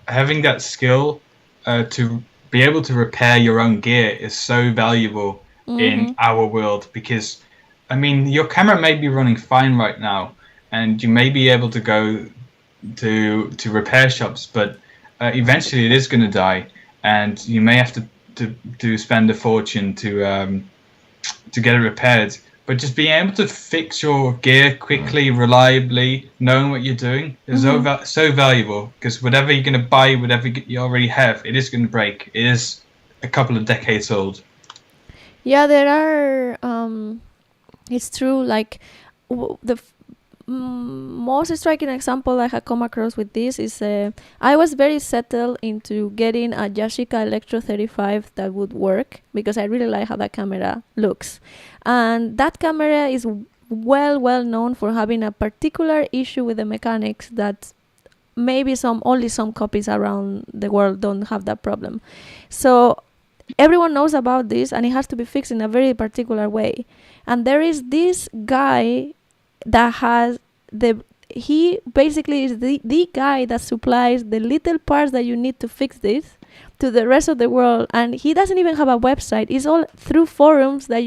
having that skill to be able to repair your own gear is so valuable in our world, because, I mean, your camera may be running fine right now, and you may be able to go to repair shops, but eventually it is going to die, and you may have to spend a fortune to get it repaired. But just being able to fix your gear quickly, reliably, knowing what you're doing is so valuable, because whatever you're going to buy, whatever you already have, it is going to break. It is a couple of decades old. Yeah, there are. It's true. Like the most striking example I have come across with this is I was very settled into getting a Yashica Electro 35 that would work, because I really like how that camera looks, and that camera is well known for having a particular issue with the mechanics that maybe only some copies around the world don't have that problem. So everyone knows about this, and it has to be fixed in a very particular way. And there is this guy that has he basically is the guy that supplies the little parts that you need to fix this to the rest of the world, and he doesn't even have a website. It's all through forums that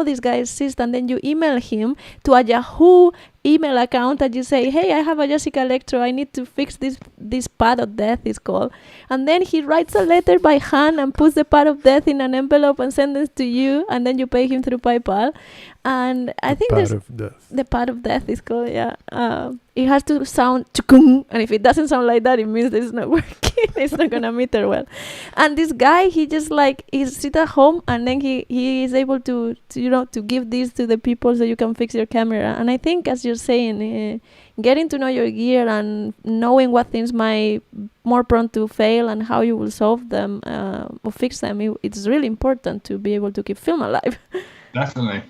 this guy exists, and then you email him to a Yahoo email account that you say, hey, I have a Yashica Electro, I need to fix this pad of death is called, and then he writes a letter by hand and puts the pad of death in an envelope and sends it to you, and then you pay him through PayPal. And I think the pad of death is called, it has to sound chukung, and if it doesn't sound like that, it means that it's not working. It's not gonna meter well. And this guy, he just he's sit at home, and then he is able to give this to the people so you can fix your camera. And I think, as you're saying, getting to know your gear and knowing what things might more prone to fail and how you will solve them or fix them, it's really important to be able to keep film alive. Definitely.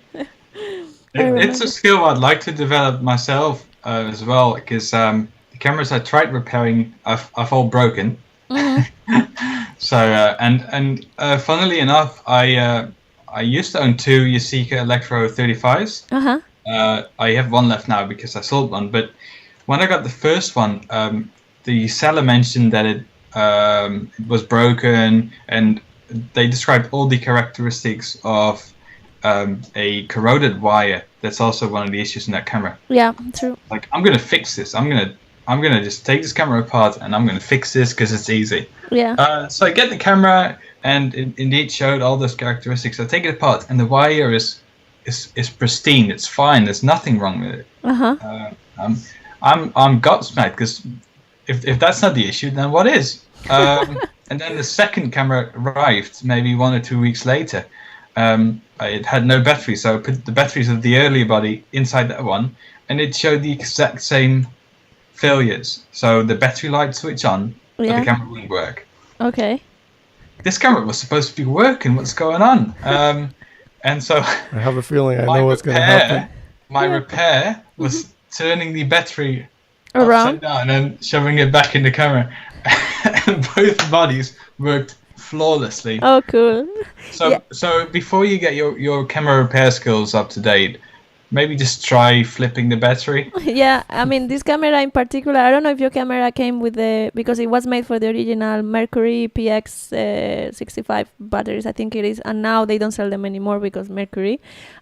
It's a skill I'd like to develop myself as well, because the cameras I tried repairing I've all broken. So and funnily enough, I used to own two Yashica Electro 35s. I have one left now because I sold one, but when I got the first one, the seller mentioned that it was broken, and they described all the characteristics of a corroded wire. That's also one of the issues in that camera. Yeah, true. Like, I'm gonna fix this. I'm gonna just take this camera apart and I'm gonna fix this because it's easy. Yeah. So I get the camera, and it indeed showed all those characteristics. I take it apart, and the wire is pristine. It's fine. There's nothing wrong with it. I'm gobsmacked, because if that's not the issue, then what is? And then the second camera arrived maybe 1 or 2 weeks later. It had no battery, so I put the batteries of the earlier body inside that one, and it showed the exact same failures. So the battery light switch on, but the camera wouldn't work. Okay. This camera was supposed to be working. What's going on? And so I have a feeling I know what's going to happen. My repair was turning the battery around, upside down, and shoving it back in the camera. And both bodies worked flawlessly. Oh, cool. So before you get your camera repair skills up to date, maybe just try flipping the battery. Yeah, I mean, this camera in particular, I don't know if your camera came with because it was made for the original Mercury PX 65 batteries, I think it is, and now they don't sell them anymore because Mercury.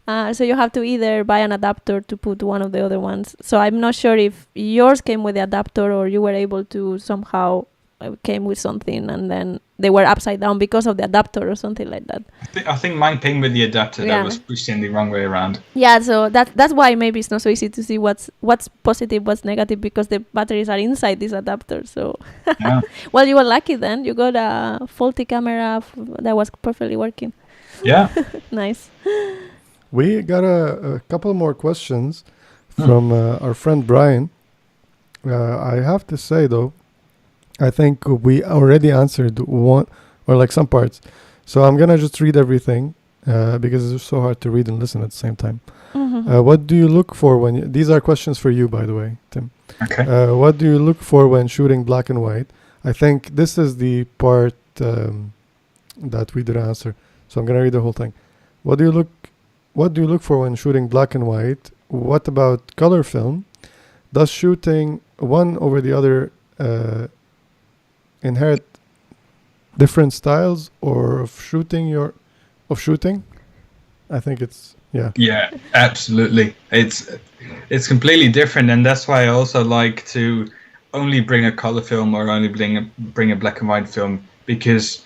So you have to either buy an adapter to put one of the other ones. So I'm not sure if yours came with the adapter or you were able to somehow came with something and then they were upside down because of the adapter or something like that. I think mine came with the adapter that was pushed in the wrong way around. Yeah, so that's why maybe it's not so easy to see what's positive, what's negative, because the batteries are inside this adapter. So well, you were lucky then. You got a faulty camera that was perfectly working. Yeah. Nice. We got a couple more questions from our friend Brian. I have to say though, I think we already answered one or like some parts. So I'm gonna just read everything because it's so hard to read and listen at the same time. What do you look for when these are questions for you, by the way, Tim? Okay. What do you look for when shooting black and white? I think this is the part that we didn't answer. So I'm gonna read the whole thing. What do you look for when shooting black and white? What about color film? Does shooting one over the other inherit different styles or of shooting? I think it's Yeah, absolutely. It's completely different, and that's why I also like to only bring a color film or only bring a black and white film, because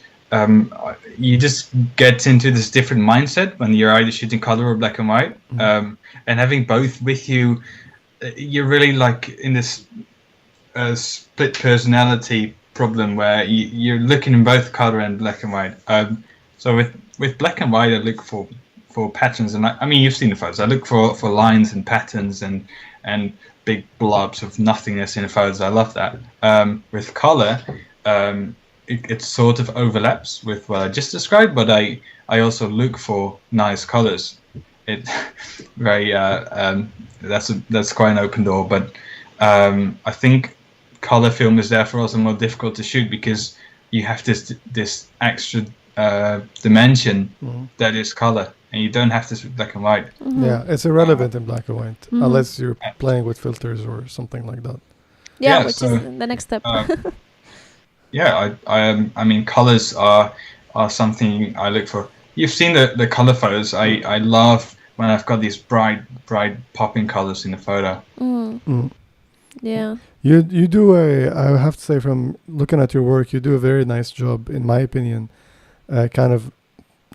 you just get into this different mindset when you're either shooting color or black and white, and having both with you, you're really like in this split personality problem where you're looking in both color and black and white. So with black and white, I look for patterns, and I mean, you've seen the photos. I look for lines and patterns and big blobs of nothingness in the photos. I love that. With color, it sort of overlaps with what I just described, but I also look for nice colors. It very that's quite an open door, but I think color film is therefore also more difficult to shoot because you have this extra dimension that is color, and you don't have this with black and white. Yeah, it's irrelevant in black and white unless you're playing with filters or something like that. Yeah, which is the next step. I mean, colors are something I look for. You've seen the color photos. I love when I've got these bright popping colors in the photo. Yeah. You do I have to say, from looking at your work, you do a very nice job, in my opinion, kind of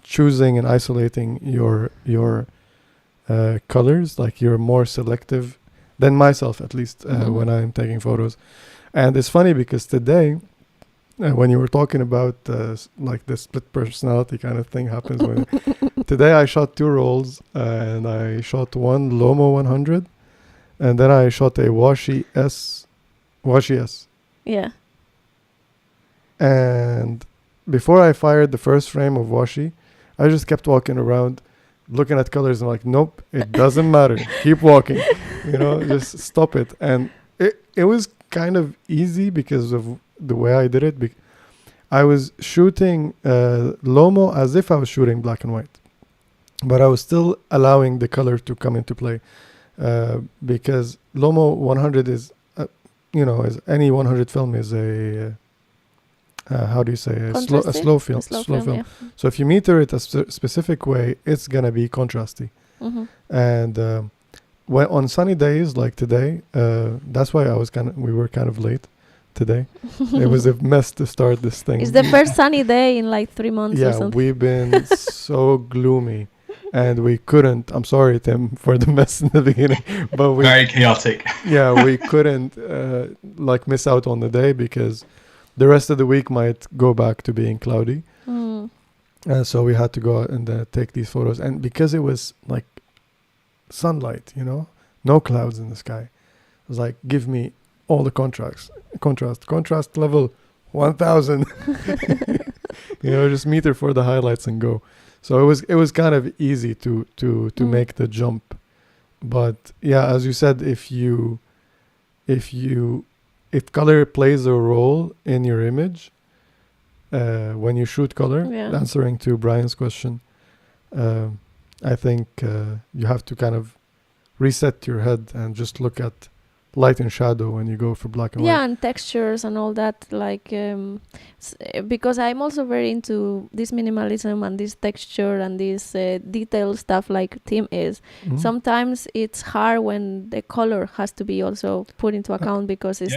choosing and isolating your colors. Like, you're more selective than myself, at least, when I'm taking photos. And it's funny because today, when you were talking about like the split personality kind of thing happens when today I shot 2 rolls, and I shot one Lomo 100, and then I shot a Washi S. Yeah. And before I fired the first frame of Washi, I just kept walking around looking at colors and like, nope, it doesn't matter. Keep walking, just stop it. And it was kind of easy because of the way I did it. I was shooting Lomo as if I was shooting black and white, but I was still allowing the color to come into play, because Lomo 100 is, as any 100 film is a how do you say, a slow film. Yeah. So if you meter it a specific way, it's gonna be contrasty. And when on sunny days like today, that's why we were kind of late today. It was a mess to start this thing. It's the first sunny day in like 3 months or something. We've been so gloomy, and we couldn't. I'm sorry, Tim, for the mess in the beginning, but very chaotic. Yeah, we couldn't miss out on the day because the rest of the week might go back to being cloudy. So we had to go out and take these photos, and because it was like sunlight, no clouds in the sky, it was like, give me all the contrast level 1000. Just meter for the highlights and go. So it was kind of easy to make the jump. But yeah, as you said, if color plays a role in your image, when you shoot color, answering to Brian's question, I think you have to kind of reset your head and just look at light and shadow when you go for black and white. Yeah, and textures and all that, because I'm also very into this minimalism and this texture and this detail stuff like Tim is. Sometimes it's hard when the color has to be also put into account, because it's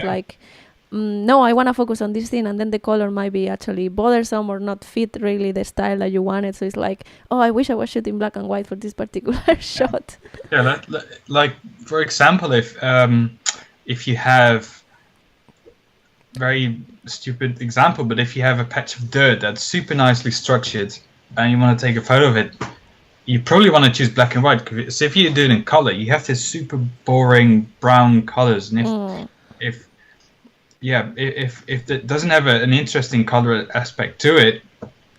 no, I want to focus on this thing, and then the color might be actually bothersome or not fit really the style that you wanted. So it's like, oh, I wish I was shooting black and white for this particular shot. Yeah, like for example, if you have, very stupid example, but if you have a patch of dirt that's super nicely structured, and you want to take a photo of it, you probably want to choose black and white. Because if you do it in color, you have this super boring brown colors, and if it doesn't have an interesting color aspect to it,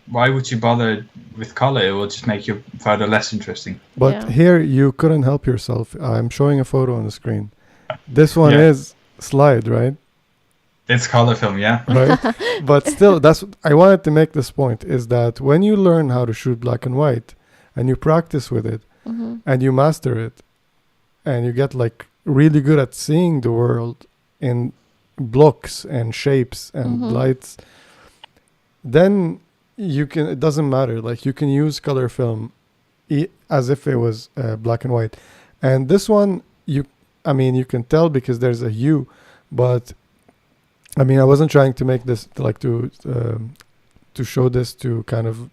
why would you bother with color? It will just make your photo less interesting. But here you couldn't help yourself. I'm showing a photo on the screen. This one is slide, right? It's color film, yeah. Right. But still, I wanted to make this point, is that when you learn how to shoot black and white and you practice with it and you master it and you get like really good at seeing the world in blocks and shapes and lights, then you can, it doesn't matter, like you can use color film as if it was black and white. And this one, you can tell because there's a hue, but I wasn't trying to make this like to show this to kind of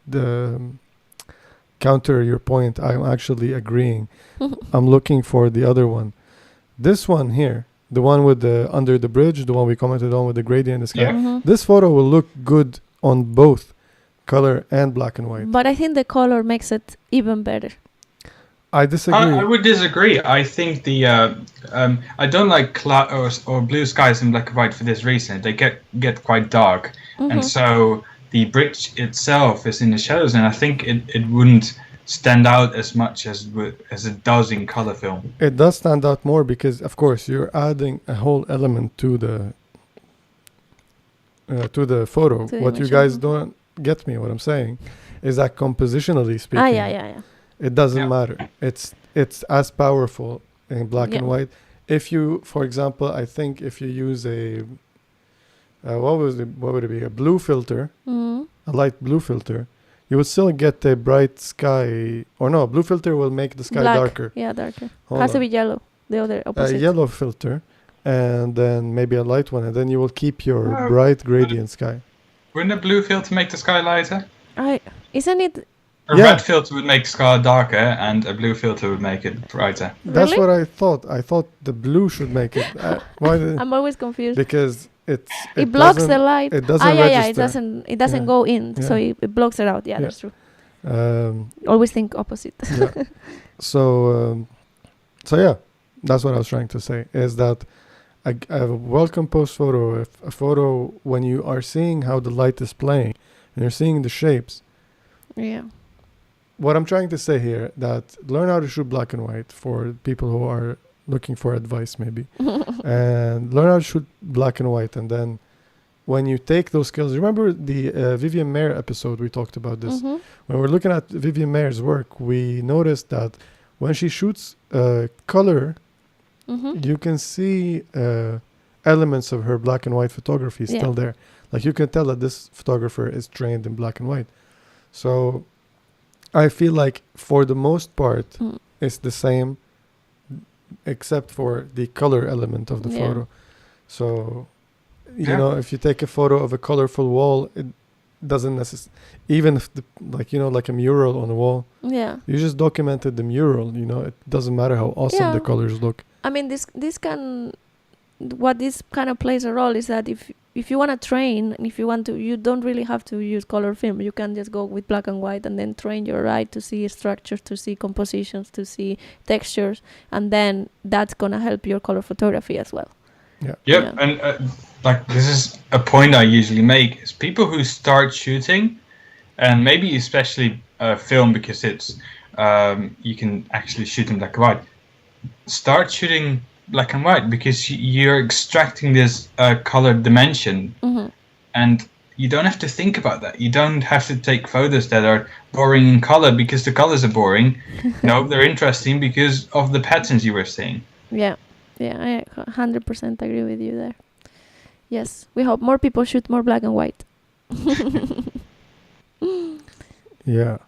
counter your point. I'm actually agreeing. I'm looking for the other one. This one here, the one with the under the bridge, the one we commented on with the gradient in the sky. Yeah. This photo will look good on both color and black and white. But I think the color makes it even better. I disagree. I would disagree. I think the I don't like cloud or blue skies in black and white for this reason. They get quite dark, and so the bridge itself is in the shadows, and I think it wouldn't stand out as much as it does in color film. It does stand out more because, of course, you're adding a whole element to the photo. To the What you image, guys don't get me, what I'm saying, is that compositionally speaking, it doesn't matter. It's as powerful in black and white. If you, for example, I think if you use a what would it be? A blue filter, a light blue filter, you would still get a bright sky. Or no, a blue filter will make the sky darker. Yeah, darker. Hold Has to on. be yellow. The other opposite. A yellow filter, and then maybe a light one, and then you will keep your bright gradient sky. Wouldn't a blue filter make the sky lighter? Isn't it? A red filter would make sky darker, and a blue filter would make it brighter. That's Really? what I thought. I thought the blue should make it. Why? I'm always confused. Because it blocks the light. It doesn't register. It doesn't go in, so it blocks it out. Yeah, that's true. Always think opposite. Yeah. So yeah, that's what I was trying to say, is that a well-composed photo, a photo when you are seeing how the light is playing and you're seeing the shapes. Yeah. What I'm trying to say here, that learn how to shoot black and white for people who are looking for advice maybe, and learn how to shoot black and white, and then when you take those skills, remember the Vivian Mayer episode, we talked about this. When we're looking at Vivian Mayer's work, we noticed that when she shoots color, you can see elements of her black and white photography still there. Like you can tell that this photographer is trained in black and white. So I feel like for the most part, it's the same, except for the color element of the photo. So, you know, if you take a photo of a colorful wall, it doesn't necessarily, even if like a mural on a wall, you just documented the mural, it doesn't matter how awesome the colors look. I mean, what this kind of plays a role is that if you want to train, and if you want to, you don't really have to use color film. You can just go with black and white and then train your eye to see structures, to see compositions, to see textures, and then that's gonna help your color photography as well. Yeah. And like this is a point I usually make, is people who start shooting, and maybe especially film, because it's you can actually shoot in black and white. Start shooting black and white because you're extracting this color dimension, and you don't have to think about that. You don't have to take photos that are boring in color because the colors are boring. No, they're interesting because of the patterns you were seeing. Yeah, I 100% agree with you there. Yes, we hope more people shoot more black and white. Yeah.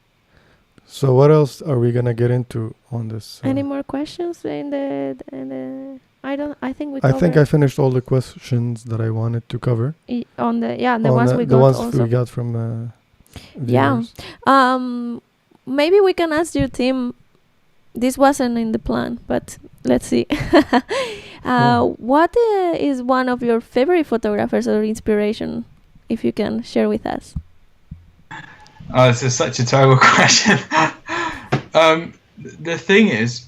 So what else are we gonna get into on this? Any more questions in the I think we I covered. think I finished all the questions that I wanted to cover. The ones we got from viewers. Maybe we can ask you, Tim. This wasn't in the plan, but let's see. What is one of your favorite photographers or inspiration, if you can share with us? Oh, this is such a terrible question. The thing is,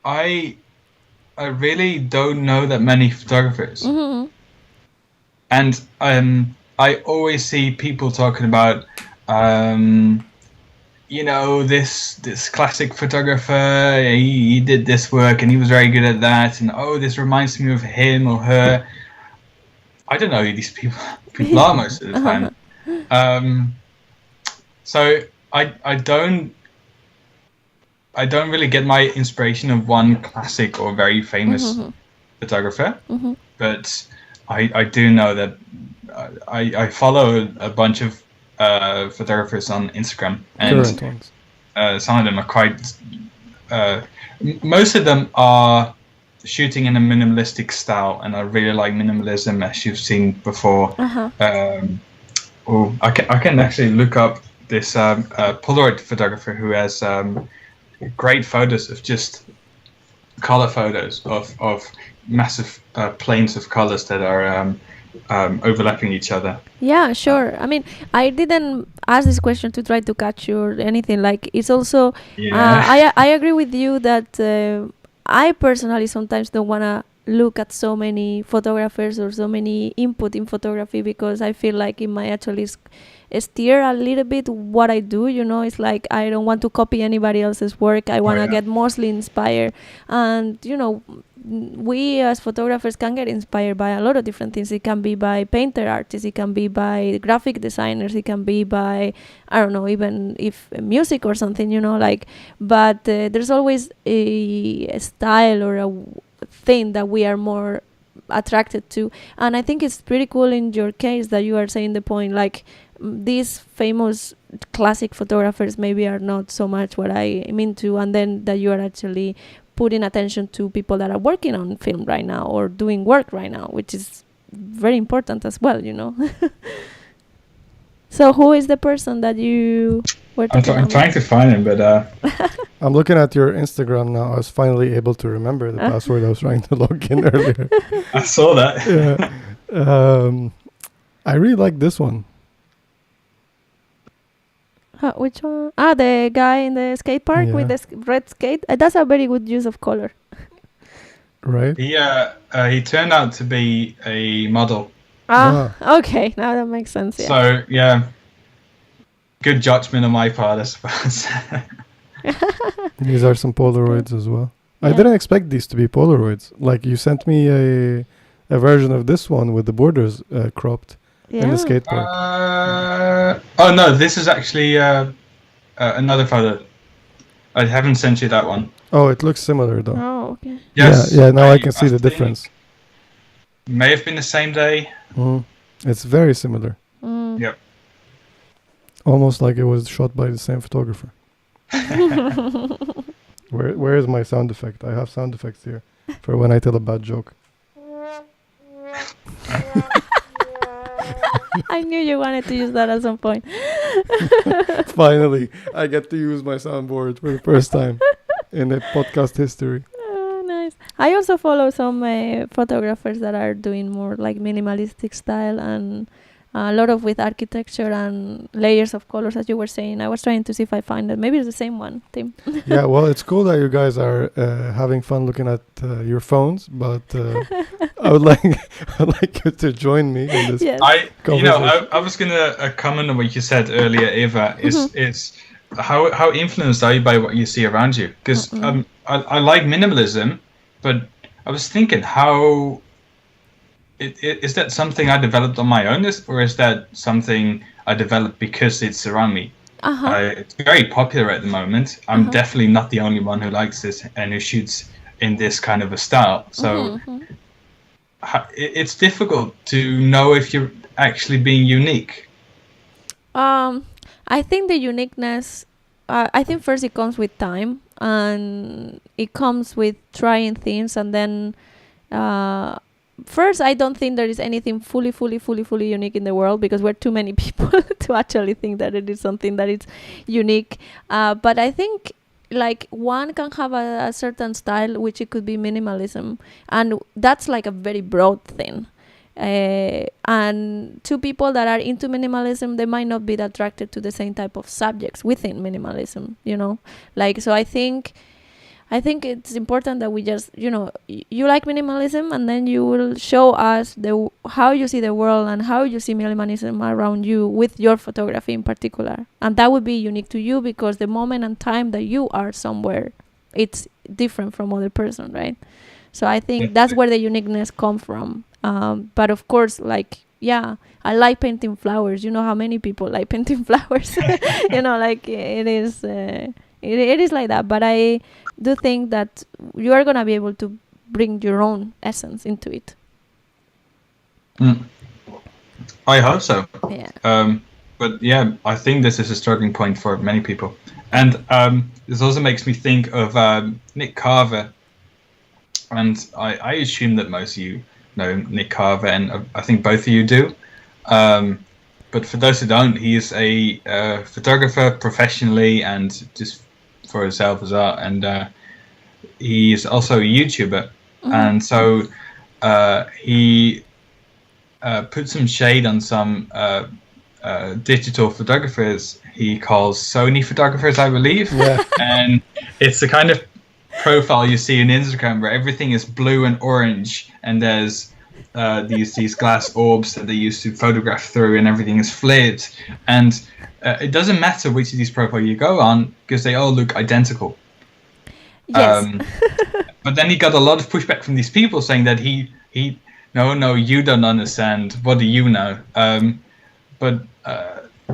I really don't know that many photographers, and I always see people talking about, this classic photographer. He did this work and he was very good at that, and this reminds me of him or her. I don't know who these people are most of the time. So I don't really get my inspiration of one classic or very famous photographer, but I do know that I follow a bunch of photographers on Instagram, and Current ones. some of them are quite. Most of them are shooting in a minimalistic style, and I really like minimalism, as you've seen before. I can actually look up this Polaroid photographer who has great photos of just color photos of massive planes of colors that are overlapping each other. Yeah, sure. I mean, I didn't ask this question to try to catch you or anything. Like, it's also, I agree with you that I personally sometimes don't want to look at so many photographers or so many input in photography, because I feel like it might actually steer a little bit what I do. It's like I don't want to copy anybody else's work. I want to get mostly inspired. And we as photographers can get inspired by a lot of different things. It can be by painter artists, it can be by graphic designers, it can be by, I don't know, even if music or something, but there's always a style or a thing that we are more attracted to. And I think it's pretty cool in your case that you are saying the point, like, these famous classic photographers maybe are not so much what I am into, and then that you are actually putting attention to people that are working on film right now or doing work right now, which is very important as well. So who is the person that you were talking I'm trying to find him, but I'm looking at your Instagram now. I was finally able to remember the password I was trying to log in earlier. I saw that. Yeah. I really like this one. Which one? The guy in the skate park with the red skate. That's a very good use of color. Right? He turned out to be a model. Okay. Now that makes sense. Yeah. So, yeah. Good judgment on my part, I suppose. These are some Polaroids as well. Yeah. I didn't expect these to be Polaroids. Like, you sent me a version of this one with the borders cropped in the skate park. No, this is actually another photo. I haven't sent you that one. Oh, it looks similar though. Oh, okay. Yes. Yeah, now I can see the difference. May have been the same day. It's very similar. Yep. Almost like it was shot by the same photographer. Where is my sound effect? I have sound effects here for when I tell a bad joke. I knew you wanted to use that at some point. Finally, I get to use my soundboard for the first time in the podcast history. Nice. I also follow some photographers that are doing more like minimalistic style, and a lot of with architecture and layers of colors, as you were saying. I was trying to see if I find it. Maybe it's the same one, Tim. Yeah, well, it's cool that you guys are having fun looking at your phones, but I would like you to join me in this. Yes. I was gonna comment on what you said earlier, Eva. Is how influenced are you by what you see around you? Because I like minimalism, but I was thinking how. Is that something I developed on my own, or is that something I developed because it's around me? It's very popular at the moment. I'm definitely not the only one who likes this and who shoots in this kind of a style. So it's difficult to know if you're actually being unique. I think the uniqueness, I think first it comes with time, and it comes with trying things, and then first, I don't think there is anything fully unique in the world, because we're too many people to actually think that it is something that is unique. But I think like one can have a certain style, which it could be minimalism, and that's like a very broad thing. And two people that are into minimalism, they might not be attracted to the same type of subjects within minimalism, like, so I think it's important that we just, you like minimalism, and then you will show us how you see the world and how you see minimalism around you with your photography in particular. And that would be unique to you, because the moment and time that you are somewhere, it's different from other person, right? So I think that's where the uniqueness comes from. But of course, like, yeah, I like painting flowers. You know how many people like painting flowers? Like it is like that. But I do think that you are going to be able to bring your own essence into it. I hope so. Yeah. But yeah, I think this is a starting point for many people. And this also makes me think of Nick Carver. And I assume that most of you know Nick Carver, and I think both of you do. But for those who don't, he is a photographer professionally and just for himself as well. And he is also a YouTuber. And so he put some shade on some digital photographers he calls Sony photographers, I believe. Yeah. And it's the kind of profile you see on Instagram where everything is blue and orange, and there's these glass orbs that they use to photograph through, and everything is flared. And it doesn't matter which of these profiles you go on, because they all look identical. Yes. But then he got a lot of pushback from these people saying that no, you don't understand. What do you know? But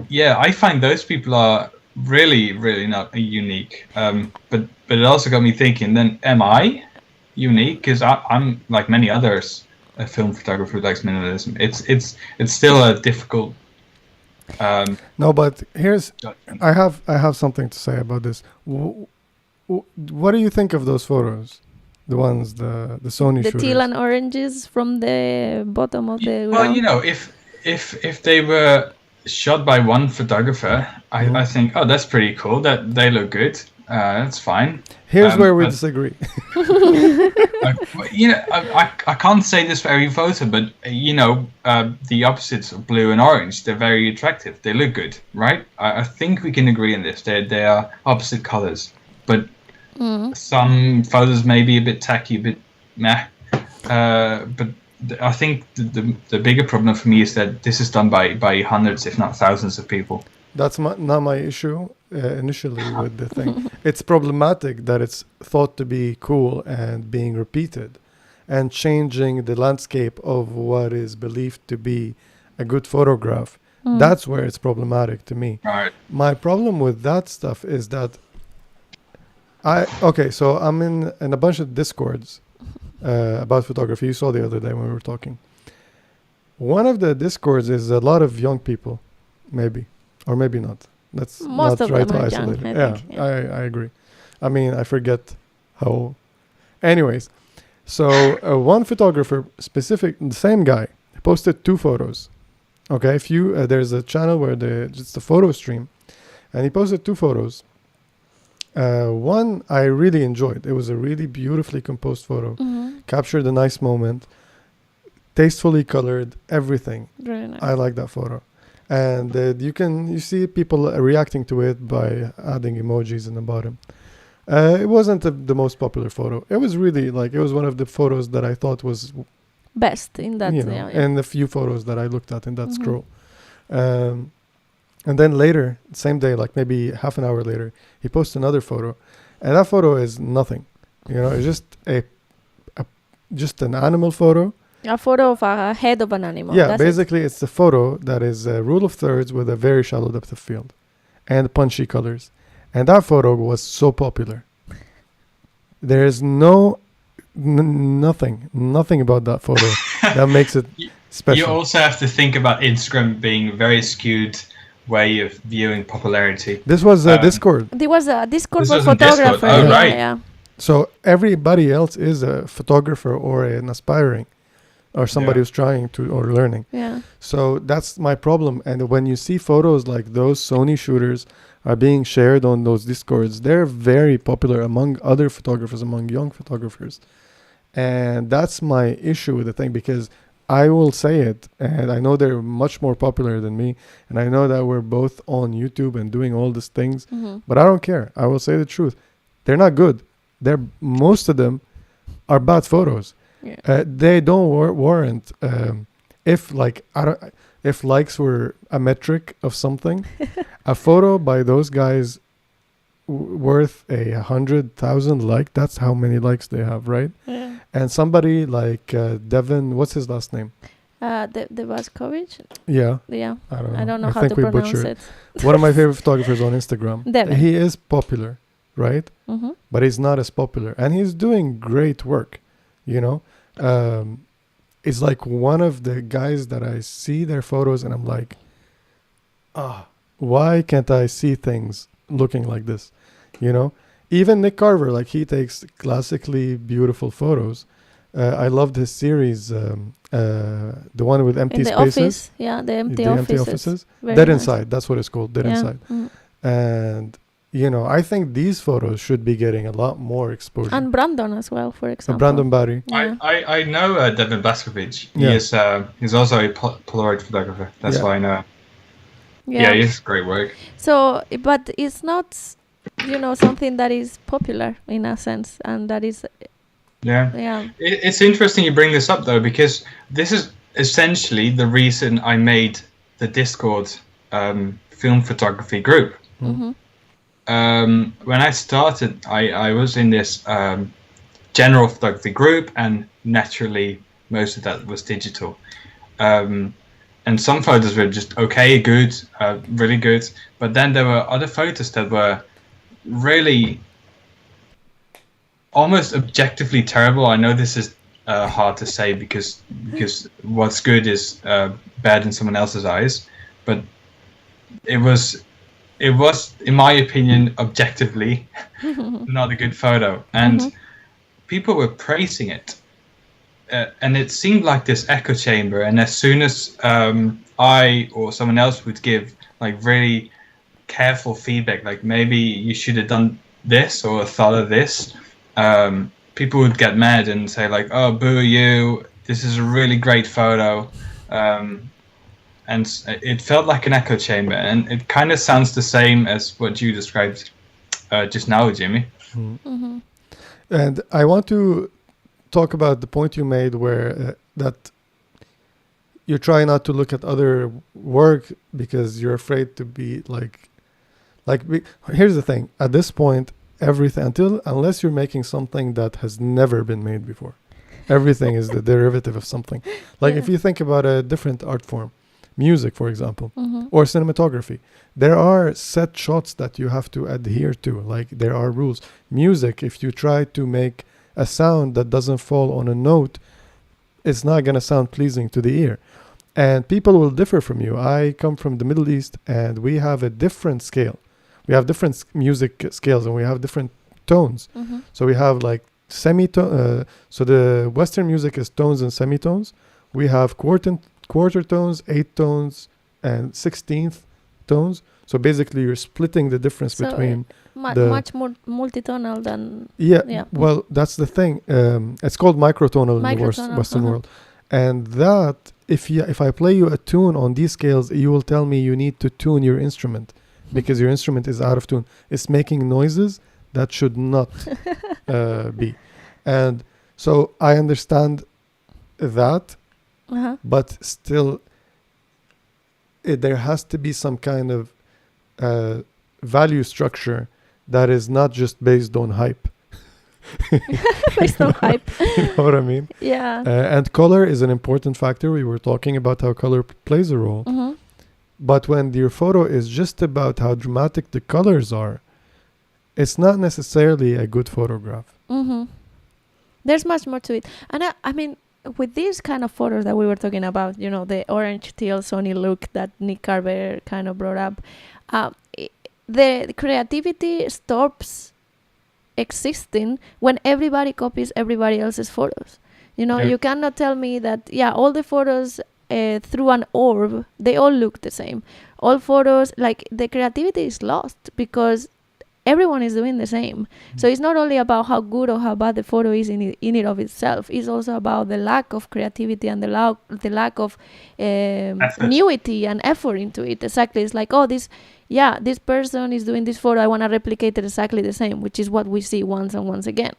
yeah, I find those people are really, really not unique. But it also got me thinking, then am I unique? Because I'm like many others, a film photographer who likes minimalism. It's still a difficult. No, but I have something to say about this. What do you think of those photos? The ones, the Sony the shooters. teal and oranges from the bottom of the Well, ground. if they were shot by one photographer, I think, oh, that's pretty cool. That they look good. That's fine. Here's where we disagree. I can't say this for every photo, but the opposites of blue and orange, they're very attractive. They look good, right? I think we can agree on this. They are opposite colors, but some photos may be a bit tacky, a bit meh. But I think the bigger problem for me is that this is done by hundreds, if not thousands, of people. That's not my issue initially with the thing. It's problematic that it's thought to be cool and being repeated and changing the landscape of what is believed to be a good photograph. That's where it's problematic to me. Right. My problem with that stuff is that so I'm in a bunch of Discords about photography. You saw the other day when we were talking. One of the Discords is a lot of young people, maybe. Or maybe not. That's Most not of right them to are isolate young, it. I think, I agree. I mean, I forget how. Anyways, so one photographer, the same guy, posted 2 photos. Okay, if you there's a channel where it's the photo stream, and he posted 2 photos. One I really enjoyed. It was a really beautifully composed photo. Captured a nice moment, tastefully colored, everything. Very nice. I like that photo. And you see people reacting to it by adding emojis in the bottom. It wasn't the most popular photo. It was really it was one of the photos that I thought was best in that. and the few photos that I looked at in that scroll. And then later, same day, like maybe half an hour later, he posts another photo, and that photo is nothing. It's just just an animal photo. A photo of a head of an animal. Yeah, That's basically it's the photo that is a rule of thirds with a very shallow depth of field and punchy colors. And that photo was so popular. There is nothing about that photo that makes it special. You also have to think about Instagram being a very skewed way of viewing popularity. This was a Discord. There was a Discord This for was in Discord. photographers. Oh, right. Yeah. So everybody else is a photographer or an aspiring or somebody who's trying to or learning. Yeah. So that's my problem. And when you see photos like those Sony shooters are being shared on those Discords, they're very popular among other photographers, among young photographers. And that's my issue with the thing, because I will say it, and I know they're much more popular than me, and I know that we're both on YouTube and doing all these things, but I don't care. I will say the truth. They're not good. Most of them are bad photos. Yeah. They don't warrant. If likes were a metric of something, a photo by those guys worth 100,000 like. That's how many likes they have, right? Yeah. And somebody like Devin, what's his last name? The Vaskovich? Yeah. Yeah. I don't know. How think to we pronounce butchered it. One of my favorite photographers on Instagram. Devin. He is popular, right? Mm-hmm. But he's not as popular, and he's doing great work. You know, it's like one of the guys that I see their photos, and I'm like, why can't I see things looking like this? You know, even Nick Carver, like he takes classically beautiful photos. I loved his series, the one with empty In the spaces. office, yeah, the empty offices. Very Dead nice. Inside, that's what it's called, Dead Yeah. Inside. Mm. And, you know, I think these photos should be getting a lot more exposure. And Brandon as well, for example. Brandon Barry. Yeah. I know Devin Baskovich. Yeah. He's also a Polaroid photographer. That's Yeah. why I know him. Yeah, he's great work. So, but it's not, something that is popular in a sense, and that is, Yeah. It's interesting you bring this up though, because this is essentially the reason I made the Discord film photography group. Mm-hmm. When I started, I was in this general photography group, and naturally most of that was digital. And some photos were just okay, good, really good. But then there were other photos that were really almost objectively terrible. I know this is hard to say because what's good is bad in someone else's eyes, but it was, in my opinion, objectively not a good photo, and people were praising it, and it seemed like this echo chamber. And as soon as I or someone else would give like really careful feedback, like maybe you should have done this or thought of this, people would get mad and say like, oh, boo you, this is a really great photo. And it felt like an echo chamber, and it kind of sounds the same as what you described just now, Jimmy. Mm-hmm. And I want to talk about the point you made where that you try not to look at other work because you're afraid to be here's the thing. At this point, everything, unless you're making something that has never been made before, everything is the derivative of something. Like if you think about a different art form, music, for example, or cinematography, there are set shots that you have to adhere to. Like there are rules. Music, if you try to make a sound that doesn't fall on a note, it's not going to sound pleasing to the ear. And people will differ from you. I come from the Middle East, and we have a different scale. We have different music scales, and we have different tones. So we have like semitone. So the Western music is tones and semitones. We have quarter tones, 8 tones, and 16th tones. So basically, you're splitting the difference between much more multitonal than Well, that's the thing. It's called microtonal in the Western world, and that if I play you a tune on these scales, you will tell me you need to tune your instrument because your instrument is out of tune. It's making noises that should not be, and so I understand that. But still, there has to be some kind of value structure that is not just based on hype. Based on hype. You know what I mean? Yeah. And color is an important factor. We were talking about how color plays a role. But when your photo is just about how dramatic the colors are, it's not necessarily a good photograph. There's much more to it. And I mean, with these kind of photos that we were talking about, the orange teal Sony look that Nick Carver kind of brought up, the creativity stops existing when everybody copies everybody else's photos. You cannot tell me that, all the photos through an orb, they all look the same. All photos, like the creativity is lost because everyone is doing the same. So it's not only about how good or how bad the photo is in it of itself. It's also about the lack of creativity and the lack of newity and effort into it. Exactly. It's like, this person is doing this photo, I want to replicate it exactly the same, which is what we see once and once again.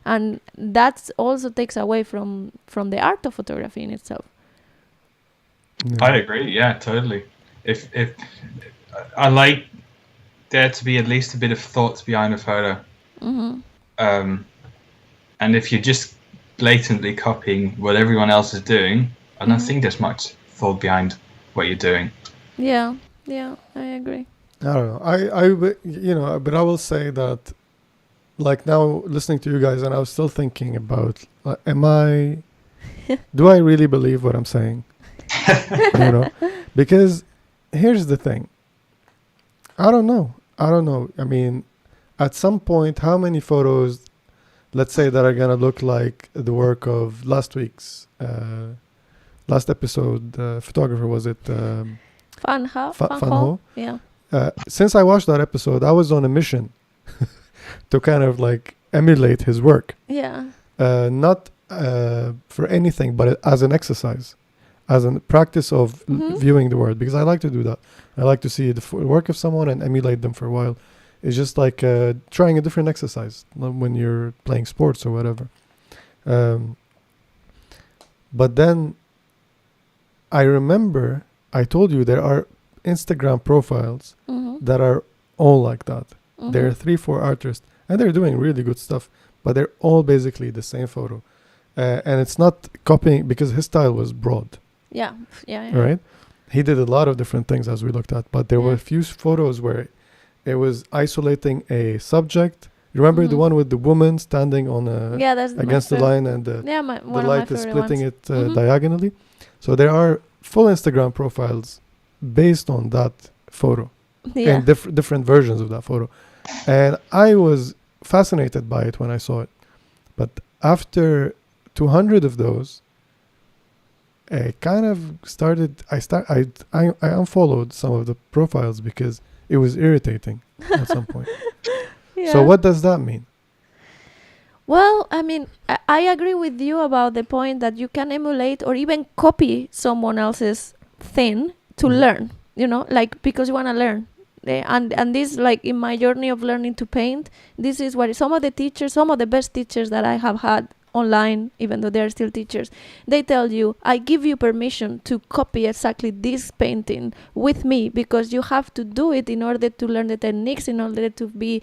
And that also takes away from the art of photography in itself. I agree. Yeah, totally. If I like there to be at least a bit of thought behind a photo, and if you're just blatantly copying what everyone else is doing, I don't think there's much thought behind what you're doing. Yeah, I agree. I don't know. But I will say that, like, now listening to you guys, and I was still thinking about, do I really believe what I'm saying? Because here's the thing. I don't know. I mean, at some point, how many photos, let's say, that are going to look like the work of last week's, last episode, photographer, was it? Fan Ho? Yeah. Since I watched that episode, I was on a mission to kind of like emulate his work. Yeah. Not for anything, but as an exercise, as a practice of viewing the world, because I like to do that. I like to see the work of someone and emulate them for a while. It's just like trying a different exercise when you're playing sports or whatever. But then I remember I told you there are Instagram profiles that are all like that. There are 3-4 artists and they're doing really good stuff, but they're all basically the same photo. And it's not copying, because his style was broad. Yeah. Right? He did a lot of different things, as we looked at, but there were a few photos where it was isolating a subject. You remember the one with the woman standing on against the line, and the light is splitting it diagonally? So there are full Instagram profiles based on that photo and different versions of that photo. And I was fascinated by it when I saw it. But after 200 of those, I kind of started, I unfollowed some of the profiles because it was irritating at some point. So what does that mean? Well, I mean, I agree with you about the point that you can emulate or even copy someone else's thing to learn, like, because you want to learn. And this, like, in my journey of learning to paint, this is what some of the best teachers that I have had online, even though they're still teachers, they tell you, I give you permission to copy exactly this painting with me, because you have to do it in order to learn the techniques, in order to be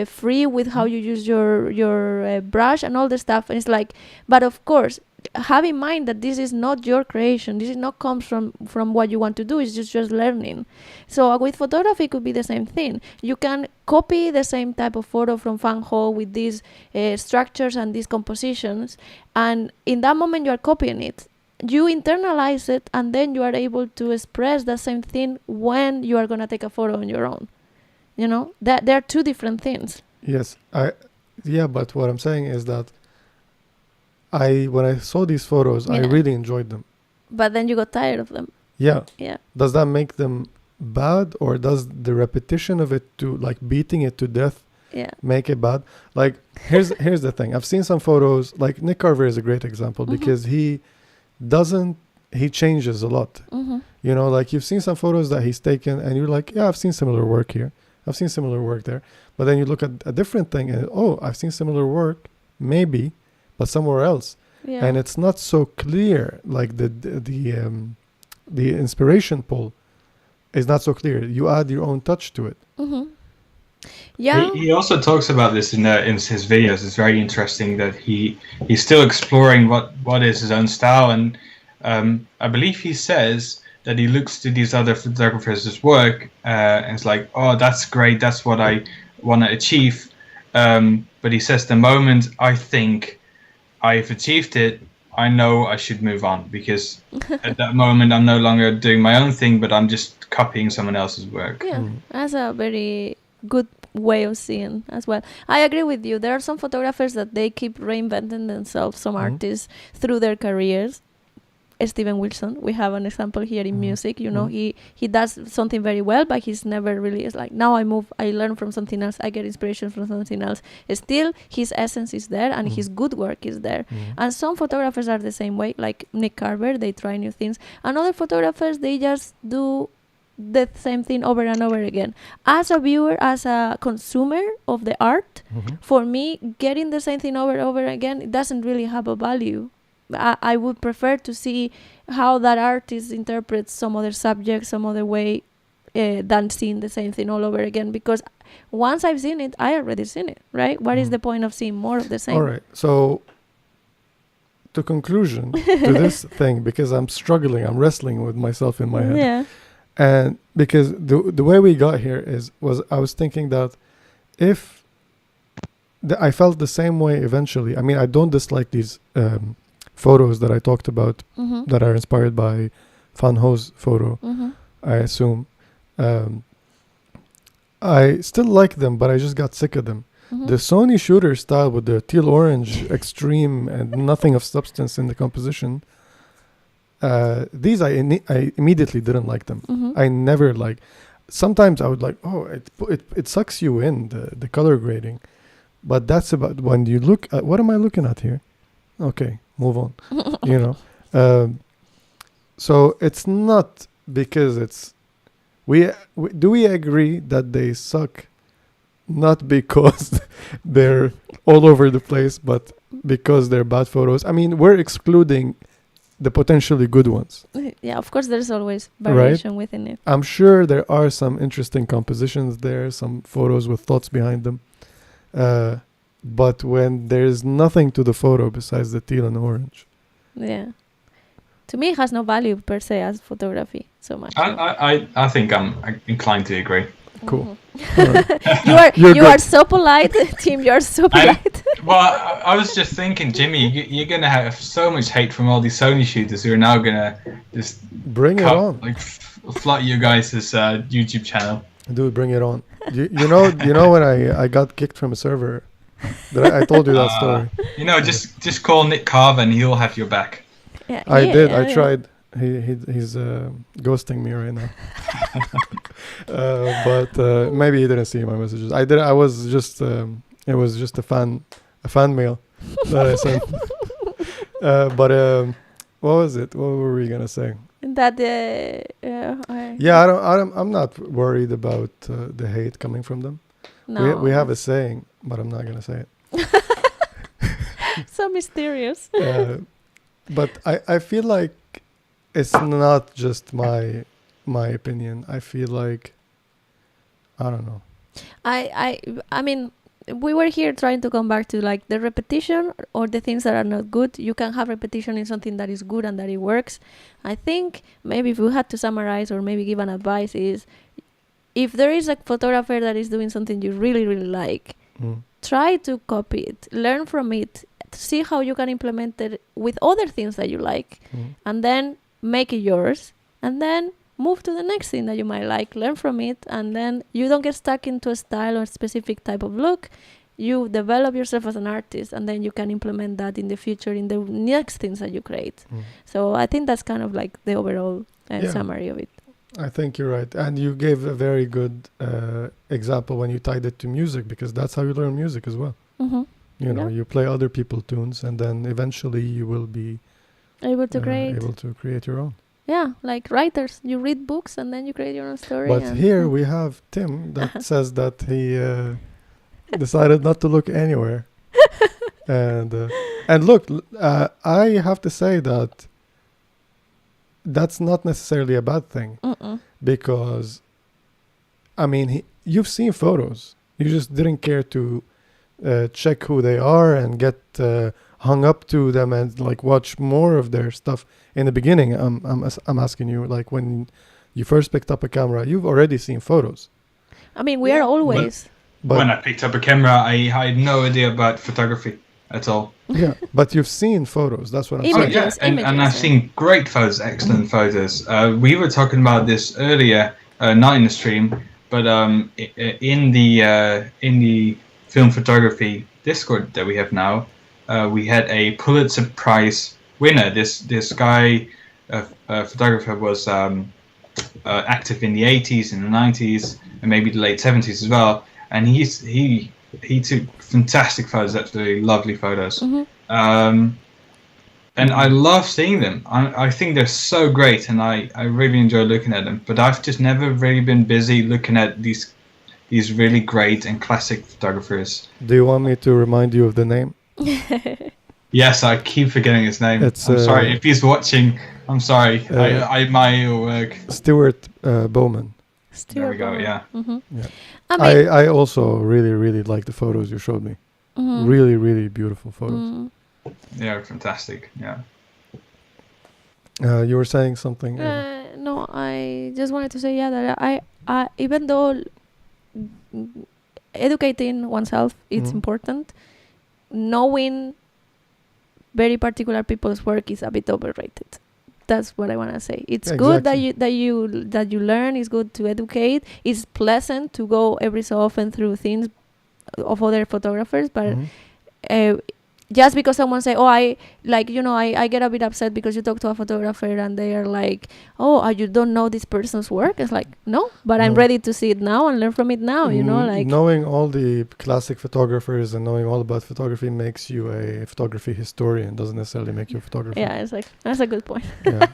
free with how you use your brush and all the stuff. And it's like, but of course, have in mind that this is not your creation. This is not comes from what you want to do. It's just learning. So with photography, it could be the same thing. You can copy the same type of photo from Van Gogh with these structures and these compositions, and in that moment you are copying it. You internalize it, and then you are able to express the same thing when you are going to take a photo on your own. That there are two different things. Yes, but what I'm saying is that when I saw these photos, I really enjoyed them. But then you got tired of them. Yeah. Yeah. Does that make them bad, or does the repetition of it, to like beating it to death, make it bad? Like, here's the thing. I've seen some photos, like Nick Carver is a great example, because he changes a lot. Like, you've seen some photos that he's taken and you're like, yeah, I've seen similar work here. I've seen similar work there. But then you look at a different thing and, I've seen similar work, maybe, but somewhere else. And it's not so clear. Like the inspiration pull is not so clear. You add your own touch to it. Yeah. He also talks about this in his videos. It's very interesting that he's still exploring what is his own style, and I believe he says that he looks to these other photographers' work and it's like, oh, that's great, that's what I want to achieve. But he says, the moment I think I've achieved it, I know I should move on, because at that moment I'm no longer doing my own thing, but I'm just copying someone else's work. Yeah, that's a very good way of seeing as well. I agree with you. There are some photographers that they keep reinventing themselves, some artists, through their careers. Steven Wilson. We have an example here in music. He does something very well, but he's never really is like, now I learn from something else, I get inspiration from something else. Still, his essence is there and his good work is there. And some photographers are the same way, like Nick Carver. They try new things, and other photographers, they just do the same thing over and over again. As a viewer, as a consumer of the art, for me, getting the same thing over and over again, it doesn't really have a value. I would prefer to see how that artist interprets some other subject, some other way, than seeing the same thing all over again. Because once I've seen it, I already seen it, right? What is the point of seeing more of the same? All right. So, to conclusion to this thing, because I'm struggling, I'm wrestling with myself in my head. Yeah. And because the way we got here was I was thinking that if I felt the same way eventually. I mean, I don't dislike these photos that I talked about that are inspired by Van Ho's photo, I assume. I still like them, but I just got sick of them. The Sony shooter style with the teal orange extreme and nothing of substance in the composition, these I immediately didn't like them. I never like. Sometimes I would like, it sucks you in, the color grading, but that's about when you look at what am I looking at here? Okay, move on. So it's not because it's do we agree that they suck, not because they're all over the place, but because they're bad photos. I mean, we're excluding the potentially good ones. Yeah, of course, there's always variation within it. I'm sure there are some interesting compositions there, some photos with thoughts behind them. But when there's nothing to the photo besides the teal and orange. Yeah. To me, it has no value per se as photography so much. I think I'm inclined to agree. Cool. You are so polite, Tim. You're so polite. I was just thinking, Jimmy, you're gonna have so much hate from all these Sony shooters who are now gonna just bring it on, like flood you guys' YouTube channel. Dude, bring it on. You know when I got kicked from a server, I told you that story. Just call Nick Carver and he'll have your back. Yeah, I did. I tried. He's ghosting me right now. But maybe he didn't see my messages. I did. I was just. It was just a fan mail that I sent. But what was it? What were we gonna say? That I'm not worried about the hate coming from them. No. We have a saying, but I'm not gonna say it. So mysterious. But I feel like it's not just my opinion. I feel like I don't know. I mean, we were here trying to come back to like the repetition or the things that are not good. You can have repetition in something that is good and that it works. I think maybe if we had to summarize or maybe give an advice is, if there is a photographer that is doing something you really, really like, try to copy it, learn from it, see how you can implement it with other things that you like, and then make it yours, and then move to the next thing that you might like, learn from it, and then you don't get stuck into a style or specific type of look. You develop yourself as an artist, and then you can implement that in the future in the next things that you create. So I think that's kind of like the overall summary of it. I think you're right. And you gave a very good example when you tied it to music, because that's how you learn music as well. You play other people's tunes, and then eventually you will be able to create your own. Yeah, like writers, you read books and then you create your own story. But here we have Tim that says that he decided not to look anywhere. And look, I have to say that that's not necessarily a bad thing. Because, I mean, you've seen photos. You just didn't care to check who they are and get hung up to them and like watch more of their stuff. In the beginning, I'm asking you, like when you first picked up a camera, you've already seen photos. I mean, we are always. But when I picked up a camera, I had no idea about photography at all. Yeah, but you've seen photos. That's what I'm saying. Yeah, and I've seen great photos, excellent photos. We were talking about this earlier, not in the stream, but in the film photography Discord that we have now, we had a Pulitzer Prize winner. This guy photographer was active in the 80s and the 90s and maybe the late 70s as well, and he took fantastic photos, absolutely lovely photos. And I love seeing them. I think they're so great, and I really enjoy looking at them. But I've just never really been busy looking at these really great and classic photographers. Do you want me to remind you of the name? Yes, I keep forgetting his name. I'm sorry if he's watching. I'm sorry. I admire your work. Stuart Bowman. There we go. Yeah. Yeah. I also really like the photos you showed me. Really beautiful photos. Yeah, fantastic. Yeah. You were saying something. No, I just wanted to say that I even though educating oneself is important, knowing very particular people's work is a bit overrated. That's what I want to say. It's good that you learn. It's good to educate. It's pleasant to go every so often through things of other photographers, but just because someone say, I get a bit upset because you talk to a photographer and they are like, you don't know this person's work. It's like, no, but I'm ready to see it now and learn from it now, like knowing all the classic photographers and knowing all about photography makes you a photography historian, doesn't necessarily make you a photographer. Yeah, it's like, that's a good point. Yeah.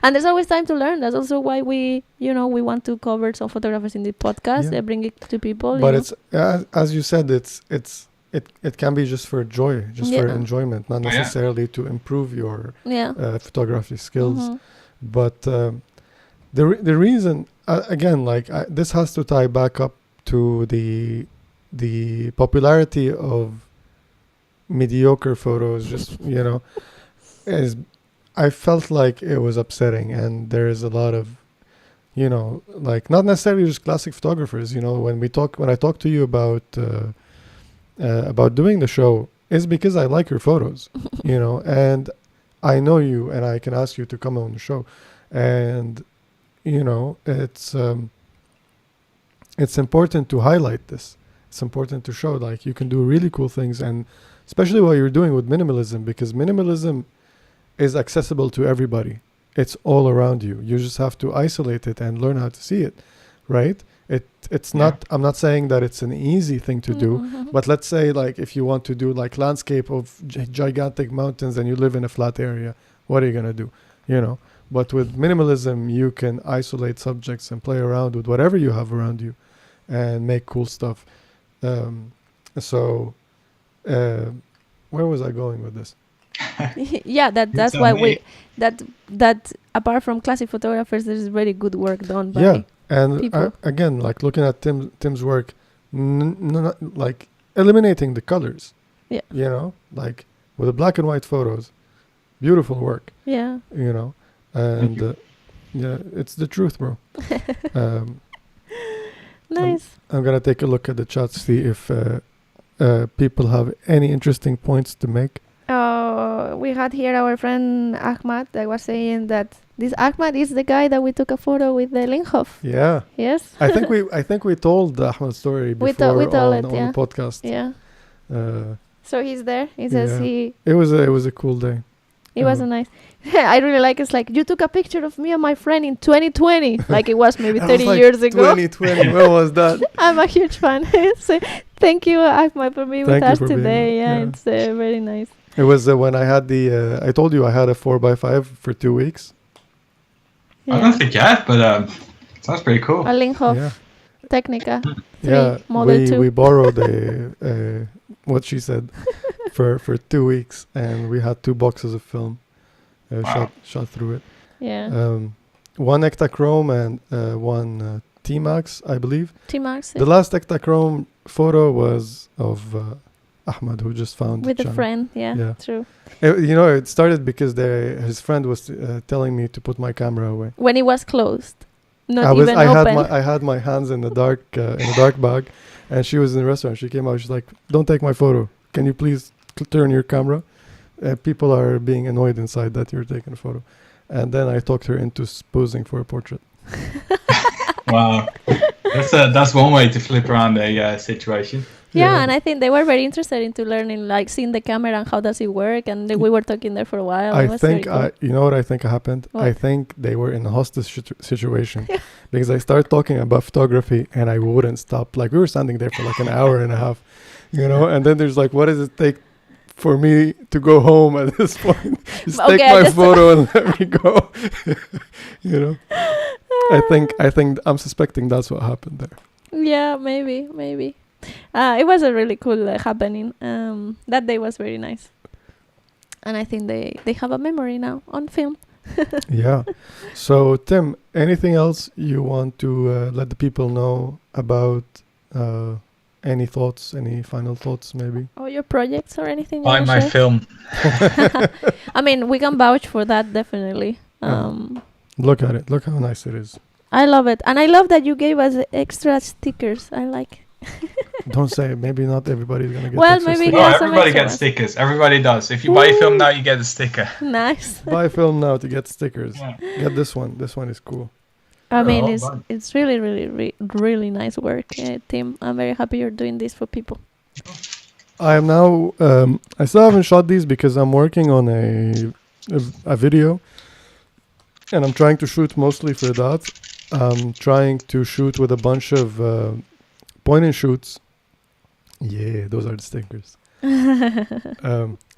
And there's always time to learn. That's also why we want to cover some photographers in the podcast, bring it to people. But it's, as you said, it can be just for joy, for enjoyment, not necessarily to improve your photography skills. But the reason, again, this has to tie back up to the popularity of mediocre photos. Just is I felt like it was upsetting, and there is a lot of not necessarily just classic photographers. When I talk to you about doing the show, is because I like your photos, and I know you and I can ask you to come on the show, and it's important to highlight this. It's important to show you can do really cool things, and especially what you're doing with minimalism, because minimalism is accessible to everybody. It's all around you. You just have to isolate it and learn how to see it, right? It's not, I'm not saying that it's an easy thing to do, but let's say if you want to do landscape of gigantic mountains and you live in a flat area, what are you going to do? But with minimalism, you can isolate subjects and play around with whatever you have around you and make cool stuff. Where was I going with this? That's why that apart from classic photographers, there's very good work done by and again, looking at Tim's work, eliminating the colors, with the black and white photos, beautiful work, and it's the truth, bro. Nice. I'm gonna take a look at the chat, see if people have any interesting points to make. We had here our friend Ahmad that was saying that this Ahmad is the guy that we took a photo with the Linhof. Yeah. Yes. I think we told the Ahmad story before we told on the podcast. Yeah. So he's there. He says It was a cool day. It was a nice. I really like it's you took a picture of me and my friend in 2020, it was maybe 30 years ago. 2020. When was that? I'm a huge fan. So thank you, Ahmad, for being with us today. It's very nice. It was when I had I told you I had a 4x5 for 2 weeks. I don't think you have, but sounds pretty cool. A Linhof Technica 3 Model 2. We borrowed what she said for 2 weeks, and we had 2 boxes of film. Shot through it. Yeah. One Ektachrome and one T-Max, I believe. T-Max. The last Ektachrome photo was of Ahmad, who just found with a friend. Yeah, true. It started because his friend was telling me to put my camera away when it was closed, not open. I had my hands in the dark bag, and she was in the restaurant. She came out. She's like, "Don't take my photo. Can you please turn your camera? People are being annoyed inside that you're taking a photo." And then I talked her into posing for a portrait. Wow, that's one way to flip around a situation. Yeah, and I think they were very interested into learning, like seeing the camera and how does it work. And we were talking there for a while. I It was think, very cool. you know what I think happened? What? I think they were in a hostage situation because I started talking about photography and I wouldn't stop. Like we were standing there for like an hour and a half, you know, and then there's like, what does it take for me to go home at this point? Just take my photo and let me go. You know, I think I'm suspecting that's what happened there. Yeah, maybe. It was a really cool happening. That day was very nice. And I think they have a memory now on film. Yeah. So, Tim, anything else you want to let the people know about? Any thoughts? Any final thoughts, maybe? Or your projects or anything? you Buy wanna my share? film. I mean, we can vouch for that, definitely. Look at it. Look how nice it is. I love it. And I love that you gave us extra stickers. I like. Don't say it. Maybe not everybody's going to get Well, extra maybe stickers. No, Yeah, some everybody extra gets ones. stickers. Everybody does. If you buy a film now, you get a sticker. Nice. Buy film now to get stickers. Yeah. Get this one. This one is cool. I mean, well it's done. it's really, really, really nice work, Tim. I'm very happy you're doing this for people. I am now. I still haven't shot these because I'm working on a video, and I'm trying to shoot mostly for that. I'm trying to shoot with a bunch of point and shoots. Yeah, those are the stickers.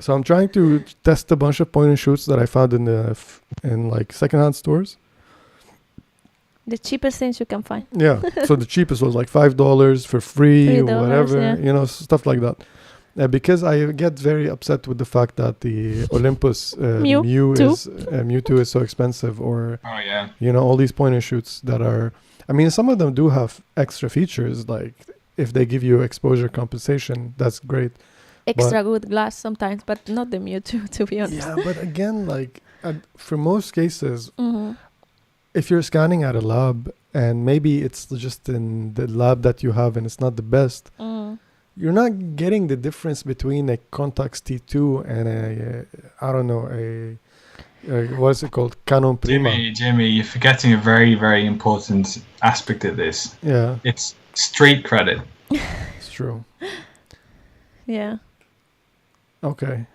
So I'm trying to test a bunch of point and shoots that I found in like secondhand stores. The cheapest things you can find. Yeah. So the cheapest was like $5 for free, $3, whatever, yeah. you know, stuff like that. Because I get very upset with the fact that the Olympus Mewtwo is so expensive, or Oh yeah. you know, all these point and shoots that are. I mean, some of them do have extra features, like if they give you exposure compensation, that's great. Extra good glass sometimes, but not the Mewtwo, to be honest. Yeah, but again, like for most cases, Mm-hmm. if you're scanning at a lab and maybe it's just in the lab that you have and it's not the best, you're not getting the difference between a Contax T2 and what's it called? Canon Prima. Jimmy, you're forgetting a very, very important aspect of this. Yeah, It's street credit. it's true. Yeah. Okay.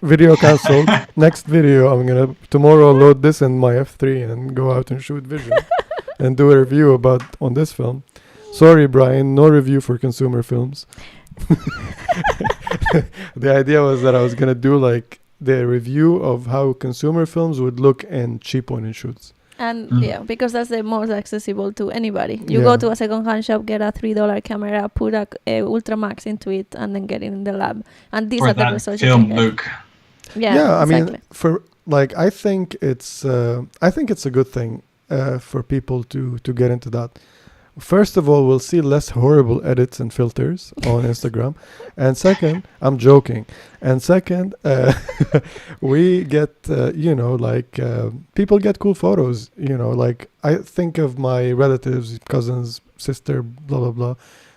Video cancelled. Next video, I'm going to tomorrow load this in my F3 and go out and shoot Vision and do a review on this film. Sorry, Brian, no review for consumer films. The idea was that I was going to do like the review of how consumer films would look in cheap point and shoots. And yeah, because that's the most accessible to anybody. You go to a second-hand shop, get a $3 camera, put a Ultramax into it, and then get it in the lab. And these For are the that results you film can get. look. Yeah, I exactly. mean, for like, I think it's a good thing for people to get into that. First of all, we'll see less horrible edits and filters on Instagram. And second, I'm joking. And second, we get, people get cool photos. You know, like I think of my relatives, cousins, sister, blah, blah, blah.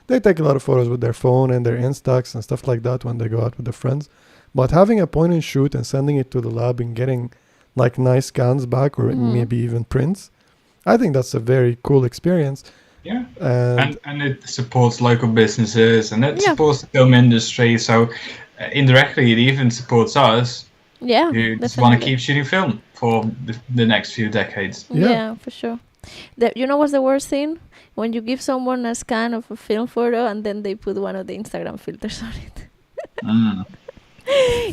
They take a lot of photos with their phone and their Instax and stuff like that when they go out with their friends. But having a point and shoot and sending it to the lab and getting like nice scans back or maybe even prints, I think that's a very cool experience. Yeah, and it supports local businesses and it supports the film industry. So indirectly, it even supports us. Yeah, who just want to keep shooting film for the next few decades. Yeah, for sure. You know what's the worst thing? When you give someone a scan of a film photo and then they put one of the Instagram filters on it.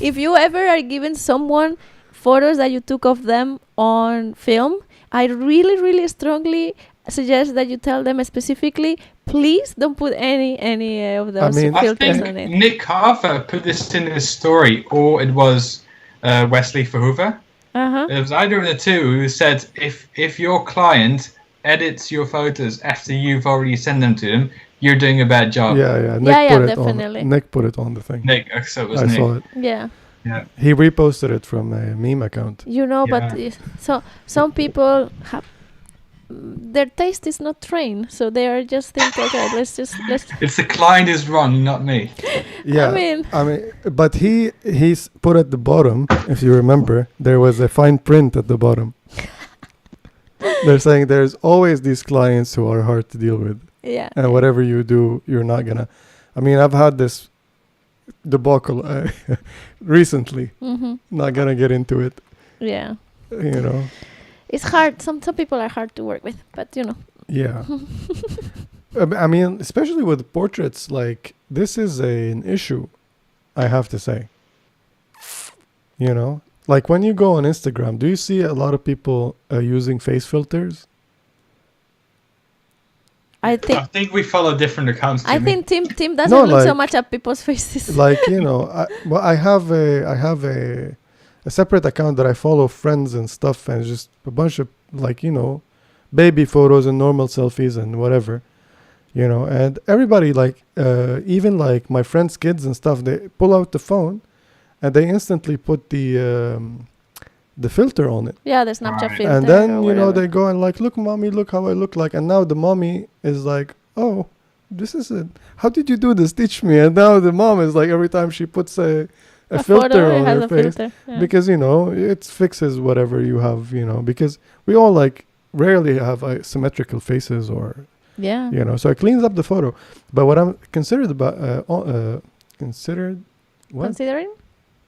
If you ever are giving someone photos that you took of them on film, I really, really strongly suggest that you tell them specifically, please don't put any of those filters on it. Nick Carver put this in his story, or it was Wesley Verhoeven. It was either of the two who said, if your client edits your photos after you've already sent them to them, you're doing a bad job. Nick definitely. Nick put it on the thing. Nick, so it was I Nick. saw it. Yeah. He reposted it from a meme account. You know, but so some people have their taste is not trained, so they are just think, okay, let's. If the client is wrong, not me. Yeah, I mean, but he's put at the bottom. If you remember, there was a fine print at the bottom. They're saying there's always these clients who are hard to deal with. Yeah. And whatever you do, you're not gonna. I mean, I've had this debacle recently. Mm-hmm. Not gonna get into it. Yeah. You know. It's hard. Some people are hard to work with, but you know. Yeah. I mean, especially with portraits, like this is an issue, I have to say. You know, like when you go on Instagram, do you see a lot of people using face filters? I think we follow different accounts. I Jimmy. think Tim doesn't look so much at people's faces. Like, you know, I have a separate account that I follow friends and stuff, and just a bunch of, like, you know, baby photos and normal selfies and whatever, you know. And everybody, like, even like my friends' kids and stuff, they pull out the phone and they instantly put the filter on it. Yeah, the Snapchat filter. And then, you know, they go and like, look, mommy, look how I look like. And now the mommy is like, oh, this is it. How did you do this? Teach me. And now the mom is like, every time she puts a filter on her face, because, you know, it fixes whatever you have, you know, because we all like rarely have symmetrical faces, or, you know, so it cleans up the photo. But what I'm considering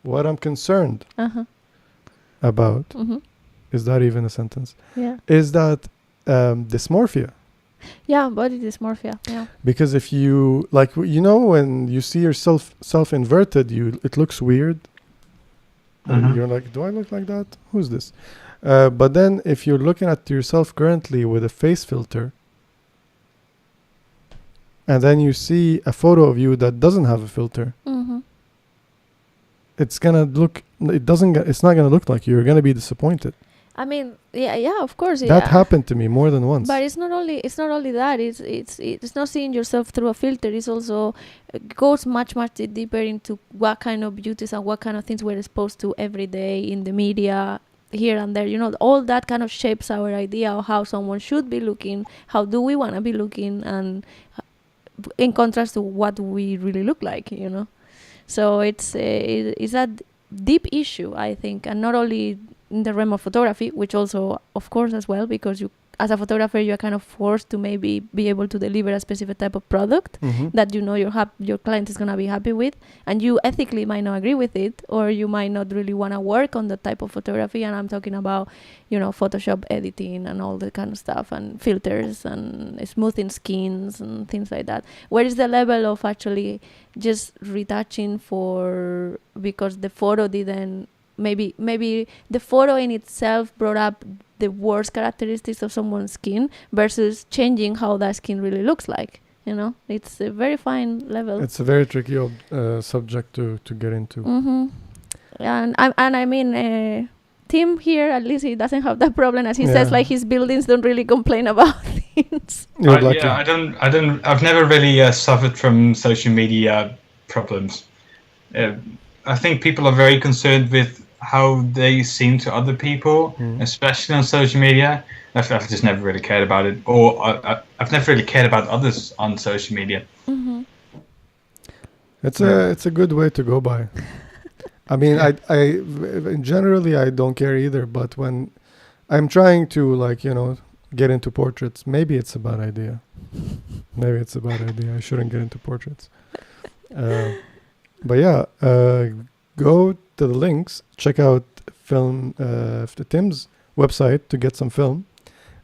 what I'm concerned about, is that even a sentence? Yeah. Is that dysmorphia. Yeah, body dysmorphia. Yeah. Because if you, like, you know, when you see yourself self-inverted, it looks weird. You're like, do I look like that? Who's this? But then if you're looking at yourself currently with a face filter, and then you see a photo of you that doesn't have a filter, it's gonna look. It's not gonna look like you. You're gonna be disappointed. I mean, yeah, of course. That happened to me more than once. But it's not only that. It's not seeing yourself through a filter. It's also goes much deeper into what kind of beauties and what kind of things we're exposed to every day in the media, here and there. You know, all that kind of shapes our idea of how someone should be looking. How do we want to be looking, and in contrast to what we really look like. You know, so it's a deep issue, I think, and not only in the realm of photography, which also, of course, as well, because you, as a photographer, you are kind of forced to maybe be able to deliver a specific type of product that you know your client is going to be happy with, and you ethically might not agree with it, or you might not really want to work on that type of photography. And I'm talking about, you know, Photoshop editing and all that kind of stuff, and filters and smoothing skins and things like that. Where is the level of actually just retouching because the photo didn't, maybe the photo in itself brought up the worst characteristics of someone's skin versus changing how that skin really looks like. You know, it's a very fine level. It's a very tricky subject to get into. And I mean, Tim here, at least he doesn't have that problem, as he says, like his buildings don't really complain about things. I've never really suffered from social media problems. I think people are very concerned with how they seem to other people, especially on social media. I've just never really cared about it, or I've never really cared about others on social media. It's a good way to go by. I mean, I generally I don't care either, but when I'm trying to, like, you know, get into portraits, maybe it's a bad idea. I shouldn't get into portraits. But yeah, go to the links, check out Tim's website to get some film.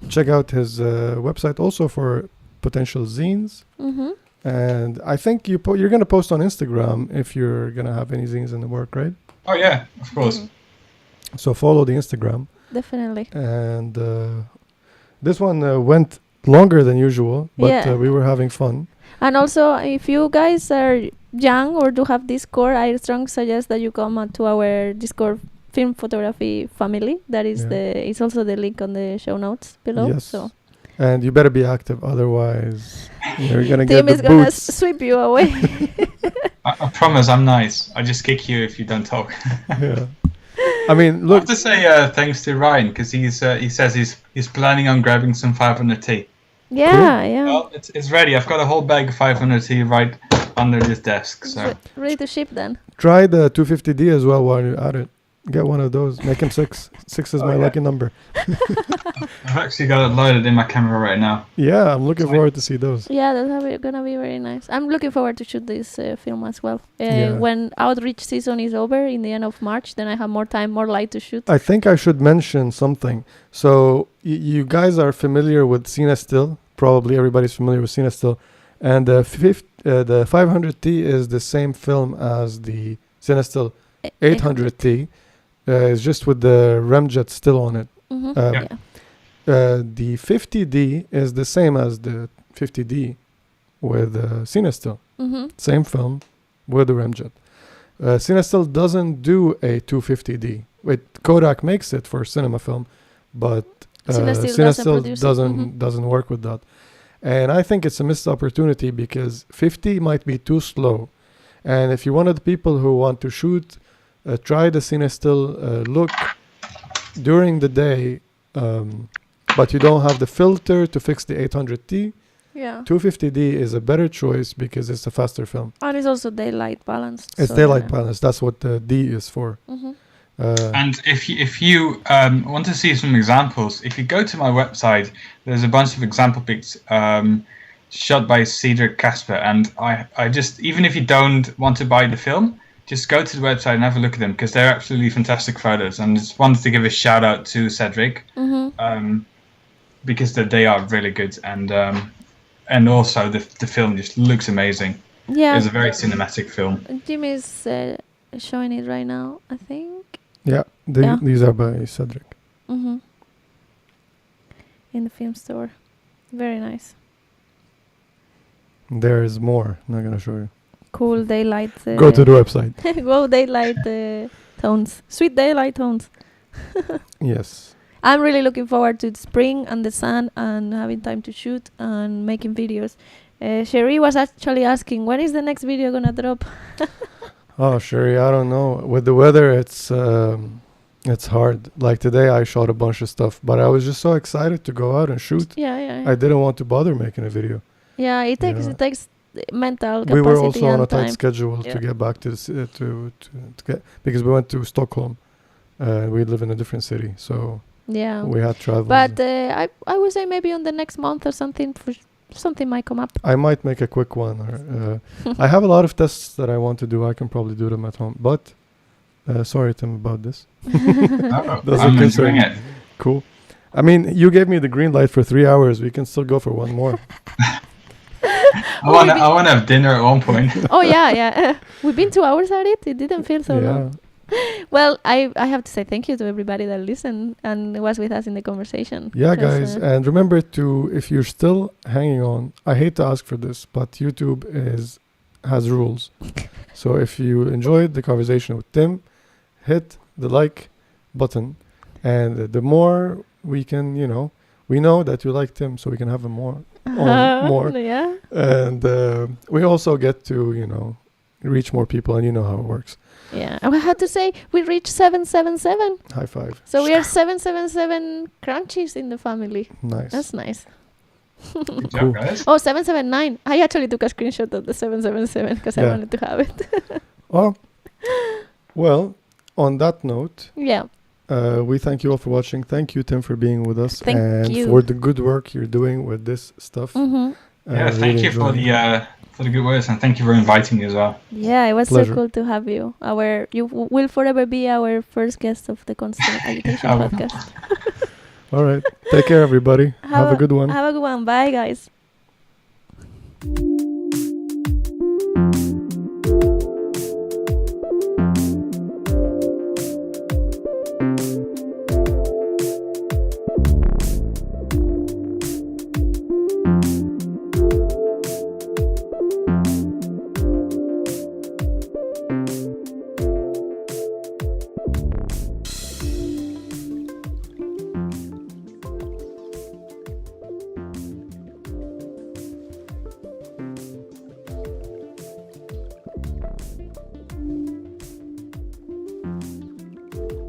Check out his website also for potential zines. And I think you're going to post on Instagram if you're going to have any zines in the work, right? Oh, yeah, of course. So follow the Instagram. Definitely. And this one went longer than usual, but we were having fun. And also, if you guys are young or do have Discord, I strongly suggest that you come to our Discord film photography family. That is it's also the link on the show notes below. Yes. So. And you better be active, otherwise you're gonna get the boots. Tim is gonna sweep you away. I promise I'm nice. I just kick you if you don't talk. Yeah. I mean, look. I have to say thanks to Ryan, because he says he's planning on grabbing some 500T. Yeah, cool. yeah. Well, it's ready. I've got a whole bag of 500T right under this desk. So ready to ship then. Try the 250D as well while you're at it. Get one of those. Make him 6. 6 is my lucky number. I've actually got it loaded in my camera right now. Yeah, I'm looking forward to see those. Yeah, that's gonna be very nice. I'm looking forward to shoot this film as well. Yeah. When outreach season is over in the end of March, then I have more time, more light to shoot. I think I should mention something. So you guys are familiar with Cinestill. Probably everybody's familiar with Cinestill. And the 500T is the same film as the Cinestill 800T. It's just with the Remjet still on it. The 50D is the same as the 50D with Cinestill. Same film with the Remjet. Cinestill doesn't do a 250D. Kodak makes it for cinema film, but Cinestill doesn't work with that. And I think it's a missed opportunity because 50 might be too slow. And if you're one of the people who want to shoot, try the Cinestill look during the day, but you don't have the filter to fix the 800T. Yeah. 250D is a better choice because it's a faster film. And it's also daylight balanced. It's daylight balanced. That's what the D is for. And if you want to see some examples, if you go to my website, there's a bunch of example pics shot by Cedric Casper. And I just, even if you don't want to buy the film, just go to the website and have a look at them because they're absolutely fantastic photos. And just wanted to give a shout out to Cedric because they are really good. And also the film just looks amazing. Yeah. It's a very cinematic film. Jimmy is showing it right now, I think. Yeah, these are by Cedric. In the film store. Very nice. There is more. I'm not going to show you. Cool daylight. Go to the website. Go daylight tones. Sweet daylight tones. Yes. I'm really looking forward to the spring and the sun and having time to shoot and making videos. Sherry was actually asking, when is the next video gonna drop? Oh, Sherry, I don't know. With the weather, it's hard. Like today, I shot a bunch of stuff, but I was just so excited to go out and shoot. Yeah. I didn't want to bother making a video. Yeah, it takes mental capacity. We were also on a time. tight schedule to get back to to get, because we went to Stockholm. We live in a different city, so we had travel. But I would say maybe on the next month or something, something might come up. I might make a quick one. Or, I have a lot of tests that I want to do. I can probably do them at home. But sorry, Tim, about this. I'm enjoying it. Cool. I mean, you gave me the green light for 3 hours. We can still go for one more. I want to have dinner at one point. Oh yeah. We've been 2 hours at it. It didn't feel so long. Well, I have to say thank you to everybody that listened and was with us in the conversation. Yeah, guys. And remember to, if you're still hanging on, I hate to ask for this, but YouTube has rules. So if you enjoyed the conversation with Tim, hit the like button. And the more we can, we know that you like Tim, so we can have him more. Yeah. And we also get to, reach more people, and you know how it works. Yeah, I had to say we reached 777. High five. So we are 777 crunchies in the family. Nice. That's nice. Good Cool. job, guys. Oh, 779. I actually took a screenshot of the 777 because I wanted to have it. Well, on that note, we thank you all for watching. Thank you, Tim, for being with us. Thank you. For the good work you're doing with this stuff. Thank you for the good words, and thank you for inviting me as well. Yeah, it was Pleasure. so cool to have you. You will forever be our first guest of the Constant Agitation podcast. All right. Take care, everybody. Have a good one. Have a good one. Bye, guys.